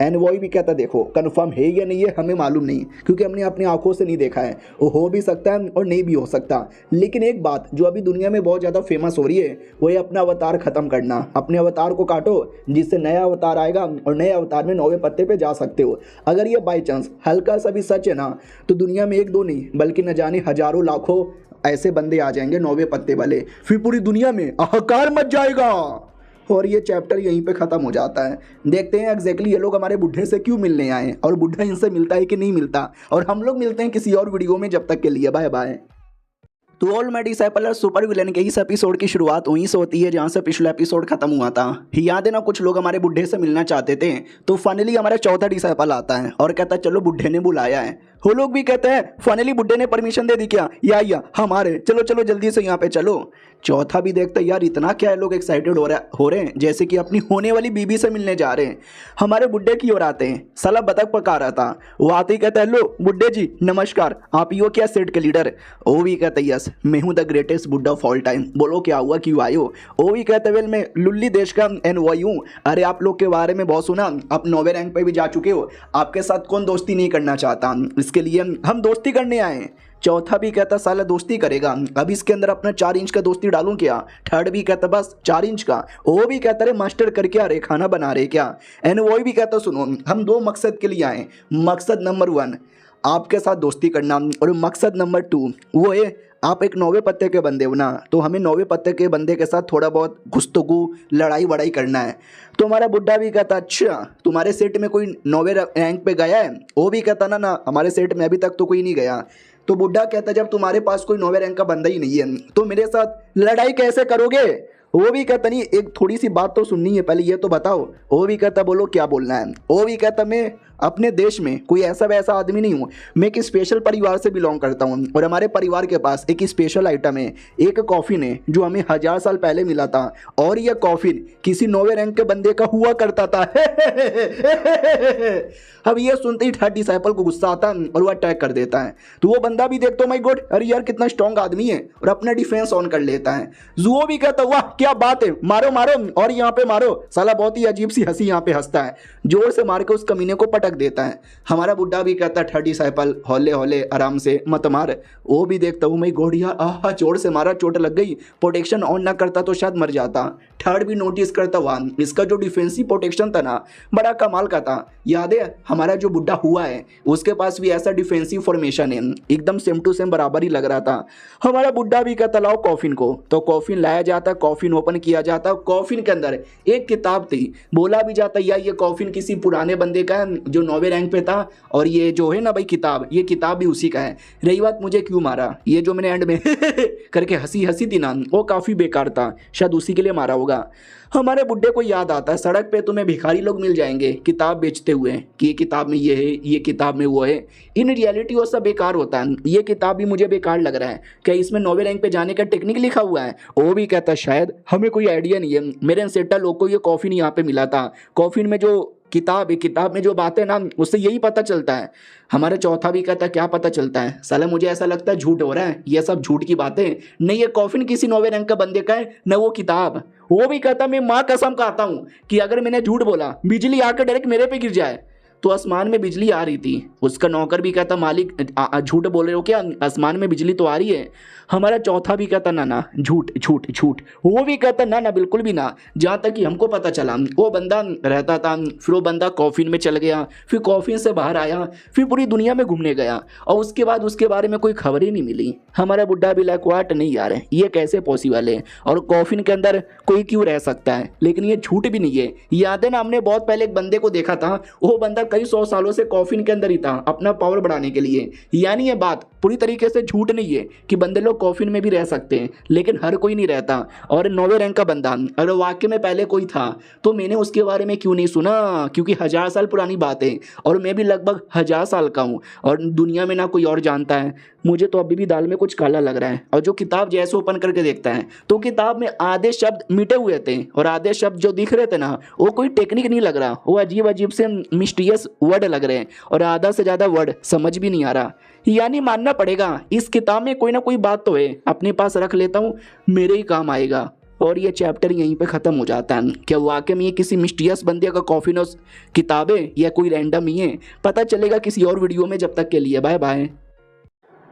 एनवॉय भी कहता देखो कंफर्म है या नहीं है हमें मालूम नहीं, क्योंकि हमने अपनी आंखों से नहीं देखा है, वो हो भी सकता है और नहीं भी हो सकता। लेकिन एक बात जो अभी दुनिया में बहुत ज़्यादा फेमस हो रही है वो है अपना अवतार ख़त्म करना। अपने अवतार को काटो जिससे नया अवतार आएगा और नए अवतार में 9वें पत्ते पर जा सकते हो। अगर ये बाई चांस हल्का सा भी सच है ना तो दुनिया में 1-2 नहीं बल्कि न जाने हज़ारों लाखों ऐसे बंदे आ जाएंगे 9वें पत्ते वाले, फिर पूरी दुनिया में हाहाकार मच जाएगा। और ये चैप्टर यहीं पे ख़त्म हो जाता है। देखते हैं एग्जैक्टली ये लोग हमारे बुढ़े से क्यों मिलने आए और बुढ़ा इनसे मिलता है कि नहीं मिलता, और हम लोग मिलते हैं किसी और वीडियो में। जब तक के लिए बाय बाय। तो all my disciple super villain के इस एपिसोड की शुरुआत वहीं से होती है जहाँ से पिछला एपिसोड खत्म हुआ था। याद है ना कुछ लोग हमारे बुढ़े से मिलना चाहते थे, तो फाइनली हमारा चौथा डिसाइपल आता है और कहता है चलो बुढ़े ने बुलाया है। वो लोग भी कहते हैं फाइनली बुढ़े ने परमिशन दे दी क्या, या हमारे चलो चलो जल्दी से यहाँ पे चलो। चौथा भी देखता है यार इतना क्या है, लोग एक्साइटेड हो रहे हैं जैसे कि अपनी होने वाली बीबी से मिलने जा रहे हैं। हमारे बुढ़े की ओर आते हैं, साला बतख पका रहा था, वो आते ही कहता है लो बुढ़े जी नमस्कार, आप ही हो क्या सेट के लीडर। वो भी कहते हैं यस मैं हूँ द ग्रेटेस्ट बुड्ढा ऑफ ऑल टाइम, बोलो क्या हुआ क्यों आए हो। वो भी कहते वेल मैं लुल्ली देश का एनवॉय हूँ, अरे आप लोग के बारे में बहुत सुना, आप 9वें रैंक पे भी जा चुके हो, आपके साथ कौन दोस्ती नहीं करना चाहता, इसके लिए हम दोस्ती करने आए। चौथा भी कहता साला दोस्ती करेगा, अब इसके अंदर अपना 4 इंच का दोस्ती डालूं क्या। थर्ड भी कहता बस 4 इंच का। वो भी कहता रे मास्टर करके आ रहे खाना बना रहे क्या। एंड वो भी कहता सुनो हम 2 मकसद के लिए आए, मकसद नंबर 1 आपके साथ दोस्ती करना, और मकसद नंबर 2 वो है आप एक 9वें पत्ते के बंदे हो ना, तो हमें 9वें पत्ते के बंदे के साथ थोड़ा बहुत गुफ्तगू लड़ाई वड़ाई करना है। तो हमारा बुड्ढा भी कहता अच्छा तुम्हारे सेट में कोई 9वें रैंक पे गया है। वो भी कहता ना हमारे सेट में अभी तक तो कोई नहीं गया। तो बुड्ढा कहता जब तुम्हारे पास कोई 9वें रैंक का बंदा ही नहीं है तो मेरे साथ लड़ाई कैसे करोगे। वो भी कहता नहीं एक थोड़ी सी बात तो सुननी है, पहले ये तो बताओ। वो भी कहता बोलो क्या बोलना है। वो भी कहता मैं अपने देश में कोई ऐसा वैसा आदमी नहीं हूँ, मैं एक स्पेशल परिवार से बिलोंग करता हूँ, और हमारे परिवार के पास एक स्पेशल आइटम है, एक कॉफिन है जो हमें 1000 साल पहले मिला था, और यह कॉफिन किसी 9वें रैंक के बंदे का हुआ करता था। अब ये सुनते ही थर्ड डिसाइपल को गुस्सा आता है और वो अटैक कर देता है। तो वो बंदा भी देखता माय गॉड अरे यार कितना स्ट्रॉन्ग आदमी है, और अपना डिफेंस ऑन कर लेता है। जुओ भी कहता वाह क्या बात है, मारो मारो और यहाँ पे मारो। साला बहुत ही अजीब सी हंसी यहाँ पे हंसता है, जोर से मार के उस कमीने को पटक देता है। हमारा बुड्ढा भी कहता थर्ड डिसाइपल हौले हौले आराम से मत मार। वो भी देखता हूँ मैं गॉड यार आहा जोर से मारा चोट लग गई, प्रोटेक्शन ऑन ना करता तो शायद मर जाता। थर्ड भी नोटिस करता हुआ इसका जो डिफेंसिव प्रोटेक्शन था ना बड़ा कमाल का था। याद है हमारा जो बुड्ढा हुआ है उसके पास भी ऐसा डिफेंसिव फॉर्मेशन है, एकदम सेम टू सेम बराबर ही लग रहा था। हमारा बुड्ढा भी कहता लाओ कॉफिन को, तो कॉफिन लाया जाता, कॉफिन ओपन किया जाता, कॉफिन के अंदर एक किताब थी। बोला भी जाता यार ये कॉफिन किसी पुराने बंदे का है जो 9वें रैंक पे था, और ये जो है ना भाई किताब, ये किताब भी उसी का है। रही बात मुझे क्यों मारा, ये जो मैंने एंड में करके हंसी थी ना वो काफ़ी बेकार था, शायद उसी के लिए मारा होगा। होगा। हमारे बुड्ढे को याद आता है सड़क पे तुम्हें भिखारी लोग मिल जाएंगे किताब बेचते हुए कि ये किताब में ये है, ये किताब में वो है। इन रियलिटी वो सब बेकार होता है। ये किताब भी मुझे बेकार लग रहा है, क्या इसमें 9वें रैंक पे जाने का टेक्निक लिखा हुआ है? वो भी कहता है शायद, हमें कोई आइडिया नहीं है। मेरे अनसेटा लोग को ये कॉफिन यहाँ पे मिला था, कॉफिन में जो किताब में जो बातें ना उससे यही पता चलता है। हमारे चौथा भी कहता है क्या पता चलता है? साला मुझे ऐसा लगता है झूठ हो रहा है, ये सब झूठ की बातें नहीं। ये कॉफिन किसी 9वें रैंक का बंदे का है, न वो किताब। वो भी कहता मैं माँ कसम खाता हूँ कि अगर मैंने झूठ बोला बिजली आकर डायरेक्ट मेरे पे गिर जाए। तो आसमान में बिजली आ रही थी। उसका नौकर भी कहता मालिक झूठ बोल रहे हो क्या, आसमान में बिजली तो आ रही है। हमारा चौथा भी कहता ना ना झूठ झूठ झूठ। वो भी कहता ना ना बिल्कुल भी ना। जहाँ तक कि हमको पता चला वो बंदा रहता था, फिर वो बंदा कॉफिन में चल गया, फिर कॉफिन से बाहर आया, फिर पूरी दुनिया में घूमने गया और उसके बाद उसके बारे में कोई खबर ही नहीं मिली। हमारा बुड्ढा भी लाइक वाट नहीं यार, ये कैसे पॉसिबल है और कॉफिन के अंदर कोई क्यों रह सकता है? लेकिन ये झूठ भी नहीं है। याद है ना, हमने बहुत पहले एक बंदे को देखा था, वो बंदा कई 100 सालों से कॉफिन के अंदर ही था अपना पावर बढ़ाने के लिए। यानी ये बात पूरी तरीके से झूठ नहीं है कि बंदे लोग कॉफिन में भी रह सकते हैं, लेकिन हर कोई नहीं रहता। और 9वें रैंक का बंदा अगर वाकई में पहले कोई था तो मैंने उसके बारे में क्यों नहीं सुना? क्योंकि 1000 साल पुरानी बात है और मैं भी लगभग 1000 साल का हूँ और दुनिया में ना कोई और जानता है। मुझे तो अभी भी दाल में कुछ काला लग रहा है। और जो किताब जैसे ओपन करके देखता है तो किताब में आधे शब्द मिटे हुए थे और आधे शब्द जो दिख रहे थे ना वो कोई टेक्निक नहीं लग रहा, वो अजीब अजीब से मिस्टीरियस वर्ड लग रहे हैं और आधा से ज़्यादा वर्ड समझ भी नहीं आ रहा। यानी मानना पड़ेगा इस किताब में कोई ना कोई बात तो है, अपने पास रख लेता हूँ, मेरे ही काम आएगा। और ये चैप्टर यहीं पे ख़त्म हो जाता है। क्या वाकई में ये किसी मिस्टीरियस बंदे का कॉफिनोस किताब है या कोई रैंडम ही है? पता चलेगा किसी और वीडियो में। जब तक के लिए बाय बाय।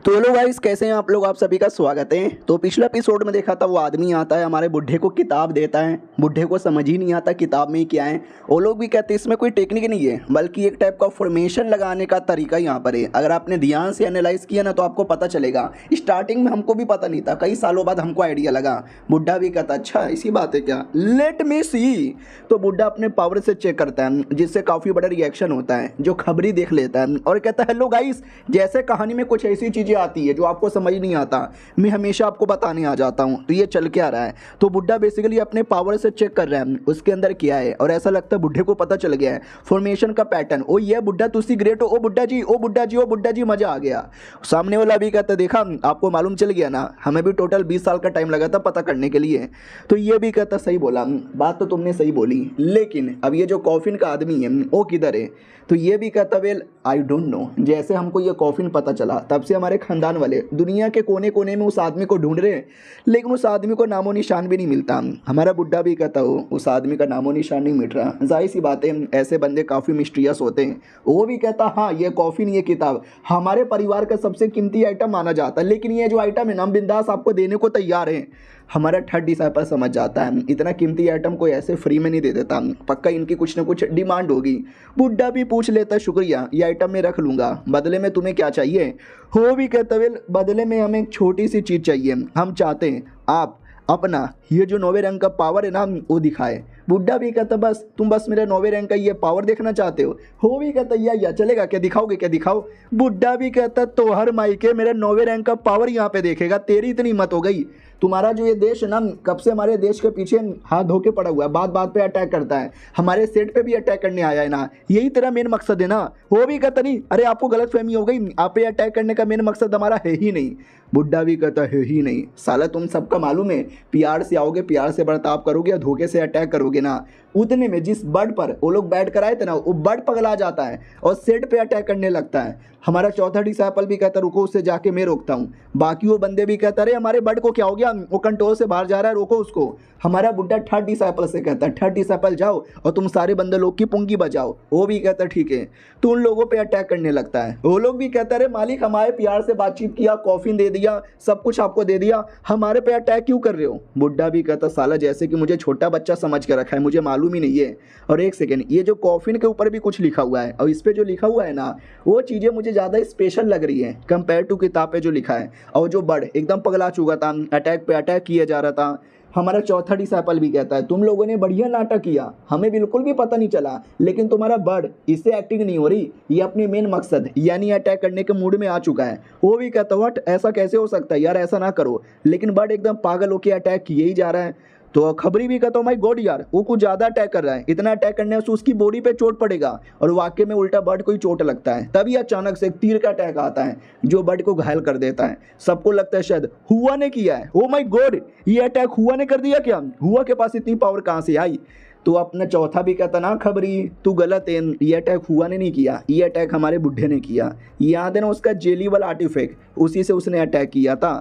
तो हेलो गाइस, कैसे हैं आप लोग? आप सभी का स्वागत है। तो पिछले एपिसोड में देखा था वो आदमी आता है हमारे बुढ़े को किताब देता है, बुढ़े को समझ ही नहीं आता किताब में ही क्या है। वो लोग भी कहते हैं इसमें कोई टेक्निक नहीं है बल्कि एक टाइप का फॉर्मेशन लगाने का तरीका यहाँ पर है। अगर आपने ध्यान से एनालाइज किया ना तो आपको पता चलेगा। स्टार्टिंग में हमको भी पता नहीं था, कई सालों बाद हमको आइडिया लगा। बुढ़ा भी कहता अच्छा इसी बात है क्या, लेट मी सी। तो बुढ़ा अपने पावर से चेक करता है जिससे काफ़ी बड़ा रिएक्शन होता है, जो खबरी देख लेता है और कहता है हेलो गाइस, जैसे कहानी में कुछ ऐसी चीज़ें आती है जो आपको समझ नहीं आता, मैं हमेशा आपको बताने आ जाता हूँ। तो ये चल के आ रहा है। तो बुड्ढा बेसिकली अपने पावर से चेक कर रहा है उसके अंदर क्या है और ऐसा लगता है बुड्ढे को पता चल गया है फॉर्मेशन का पैटर्न। ओ ये बुड्ढा तुसी ग्रेट हो, ओ बुड्ढा जी, ओ बुड्ढा जी, ओ बुड्ढा जी, मजा आ गया। सामने वाला भी कहता देखा आपको मालूम चल गया ना, हमें भी टोटल 20 साल का टाइम लगा था पता करने के लिए। तो ये भी कहता सही बोला, बात तो तुमने सही बोली, लेकिन अब ये जो कॉफिन का आदमी है वो किधर है? तो ये भी कहता वेल आई डोंट नो। जैसे हमको ये कॉफिन पता चला तब से हमारे खानदान वाले दुनिया के कोने कोने में उस आदमी को ढूंढ रहे हैं, लेकिन उस आदमी को नामो निशान भी नहीं मिलता। हमारा बुड्ढा भी कहता हो उस आदमी का नामो निशान नहीं मिट रहा। जाहिर सी बात है ऐसे बंदे काफ़ी मिस्टीरियस होते हैं। वो भी कहता हाँ ये कॉफिन, ये किताब हमारे परिवार का सबसे कीमती आइटम माना जाता है, लेकिन ये जो आइटम है ना हम बिंदास आपको देने को तैयार हैं। हमारा थर्ड डिसाइपल समझ जाता है इतना कीमती आइटम कोई ऐसे फ्री में नहीं दे देता, पक्का इनकी कुछ ना कुछ डिमांड होगी। बुड्ढा भी पूछ लेता शुक्रिया, ये आइटम मैं रख लूँगा, बदले में तुम्हें क्या चाहिए? हो भी कहता वेल बदले में हमें एक छोटी सी चीज़ चाहिए, हम चाहते हैं आप अपना ये जो 9वें रैंक का पावर है ना वो दिखाए। बुड्ढा भी कहता बस तुम बस मेरे 9वें रैंक का ये पावर देखना चाहते हो भी कहता या चलेगा, क्या दिखाओगे, क्या दिखाओ? बुड्ढा भी कहता तो हर माइके मेरे 9वें रैंक का पावर यहाँ पे देखेगा, तेरी इतनी हिम्मत हो गई? तुम्हारा जो ये देश है ना कब से हमारे देश के पीछे हाथ धो के पड़ा हुआ है, बात बात पे अटैक करता है, हमारे सेट पे भी अटैक करने आया है ना, यही तेरा मेन मकसद है ना? वो भी कहता नहीं, अरे आपको गलत फहमी हो गई, आप पे अटैक करने का मेन मकसद हमारा है ही नहीं। बुड्ढा भी कहता है ही नहीं, साला तुम सबका मालूम है प्यार से आओगे, प्यार से बर्ताव करोगे या धोखे से अटैक करोगे ना, उतने में जिस बर्ड पर वो लोग बैठ कर आए थे ना वो बर्ड पगला जाता है और सेट पे अटैक करने लगता है। हमारा चौथा डिसाइपल भी कहता रुको उससे जाके मैं रोकता हूँ। बाकी वो बंदे भी कहता अरे हमारे बर्ड को क्या हो गया, वो कंट्रोल से बाहर जा रहा है, रोको उसको। हमारा बुड्ढा थर्ड डिसाइपल से कहता है थर्ड डिसाइपल जाओ और तुम सारे बंदे लोग की पुंगी बजाओ। वो भी कहता ठीक है। तो उन लोगों पे अटैक करने लगता है। वो लोग भी कहता अरे मालिक हमारे प्यार से बातचीत किया, कॉफिन दे दिया, सब कुछ आपको दे दिया, हमारे पे अटैक क्यों कर रहे हो? बुड्ढा भी कहता साला जैसे कि मुझे छोटा बच्चा समझ के रखा है, मुझे मालूम ही नहीं है। और एक सेकेंड, ये जो कॉफिन के ऊपर भी कुछ लिखा हुआ है और इस पे जो लिखा हुआ है ना वो चीज़ें मुझे ज़्यादा स्पेशल लग रही है कंपेयर टू किताब पे जो लिखा है। और जो बर्ड एकदम पगला चुका था, अटैक पे अटैक किया जा रहा था। हमारा चौथा डिसाइपल भी कहता है तुम लोगों ने बढ़िया नाटक किया, हमें बिल्कुल भी पता नहीं चला, लेकिन तुम्हारा बर्ड इससे एक्टिंग नहीं हो रही, ये अपने मेन मकसद यानी अटैक करने के मूड में आ चुका है। वो भी कहता व्हाट, ऐसा कैसे हो सकता है यार, ऐसा ना करो, लेकिन बर्ड एकदम पागल होकर अटैक किए ही जा रहा है। तो खबरी भी कहता हूँ माई गॉड यार वो कुछ ज़्यादा अटैक कर रहा है, इतना अटैक करने से उसकी बॉडी पे चोट पड़ेगा और वाकई में उल्टा बर्ड को ही चोट लगता है। तभी अचानक से एक तीर का अटैक आता है जो बर्ड को घायल कर देता है। सबको लगता है शायद हुआ ने किया है। ओ माई गॉड, ये अटैक हुआ ने कर दिया क्या? हुआ के पास इतनी पावर कहाँ से आई? तो अपना चौथा भी कहता ना खबरी तू गलत है, ये अटैक हुआ ने नहीं किया, ये अटैक हमारे बुढ़े ने किया। याद है ना उसका जेली वाला आर्टिफैक्ट, उसी से उसने अटैक किया था।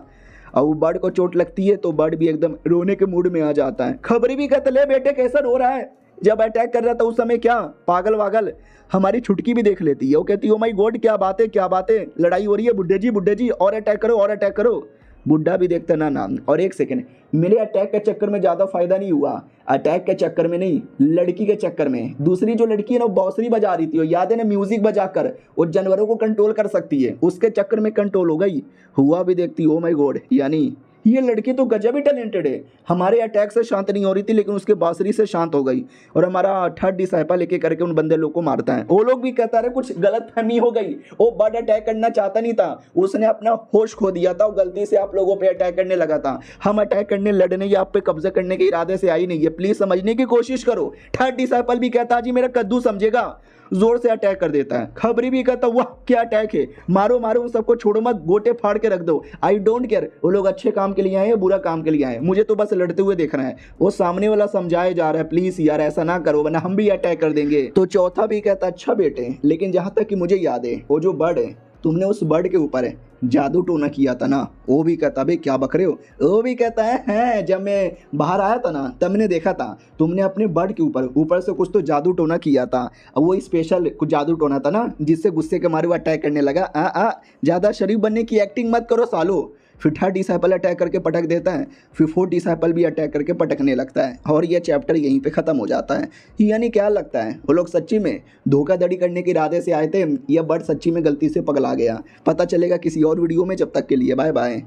और वो बर्ड को चोट लगती है तो बर्ड भी एकदम रोने के मूड में आ जाता है। खबरी भी कहते ले बेटे कैसा रो रहा है, जब अटैक कर रहा था उस समय क्या पागल वागल। हमारी छुटकी भी देख लेती है, वो कहती है ओ माई गॉड क्या बात है क्या बात है, लड़ाई हो रही है बुड्ढे जी और अटैक करो और अटैक करो। बुड्ढा भी देखता ना नाम। और एक सेकंड, मेरे अटैक के चक्कर में ज़्यादा फायदा नहीं हुआ, अटैक के चक्कर में नहीं, लड़की के चक्कर में। दूसरी जो लड़की है ना वो बांसुरी बजा रही थी, याद है ना, म्यूजिक बजा कर वो जानवरों को कंट्रोल कर सकती है, उसके चक्कर में कंट्रोल हो गई। हुआ भी देखती ओ माई गॉड, यानी ये लड़की तो गजब ही टैलेंटेड है। हमारे अटैक से शांत नहीं हो रही थी लेकिन उसके बांसुरी से शांत हो गई और हमारा थर्ड डिसाइपल लेके करके उन बंदे लोग को मारता है। वो लोग भी कहता है कुछ गलत फहमी हो गई, वो बर्ड अटैक करना चाहता नहीं था, उसने अपना होश खो दिया था, वो गलती से आप लोगों पे अटैक करने लगा था। हम अटैक करने लड़ने या आप पे कब्जा करने के इरादे से आई नहीं है, प्लीज समझने की कोशिश करो। थर्ड डिसाइपल भी कहता जी मेरा कद्दू समझेगा, जोर से अटैक कर देता है। खबरी भी कहता वाह क्या अटैक है, मारो मारो उन सबको, छोड़ो मत, गोटे फाड़ के रख दो, आई डोंट केयर वो लोग अच्छे काम के लिए आए हैं बुरा काम के लिए आए, मुझे तो बस लड़ते हुए देखना है। वो सामने वाला समझाया जा रहा है प्लीज यार ऐसा ना करो वरना हम भी अटैक कर देंगे। तो चौथा भी कहता अच्छा बेटे, लेकिन जहां तक कि मुझे याद है वो जो बर्ड है तुमने उस बर्ड के ऊपर है जादू टोना किया था ना। वो भी कहता भाई क्या बक रहे हो। वो भी कहता है जब मैं बाहर आया था ना तब मैंने देखा था तुमने अपने बर्ड के ऊपर से कुछ तो जादू टोना किया था। वो स्पेशल कुछ जादू टोना था ना जिससे गुस्से के मारे वो अटैक करने लगा। ज़्यादा शरीफ बनने की एक्टिंग मत करो सालो। फिर थर्ड डिसाइपल अटैक करके पटक देता है, फिर फोर्थ डिसाइपल भी अटैक करके पटकने लगता है और यह चैप्टर यहीं पे ख़त्म हो जाता है। यानी क्या लगता है वो लोग सच्ची में धोखाधड़ी करने के इरादे से आए थे या बर्ड सच्ची में गलती से पगला गया? पता चलेगा किसी और वीडियो में। जब तक के लिए बाय बाय।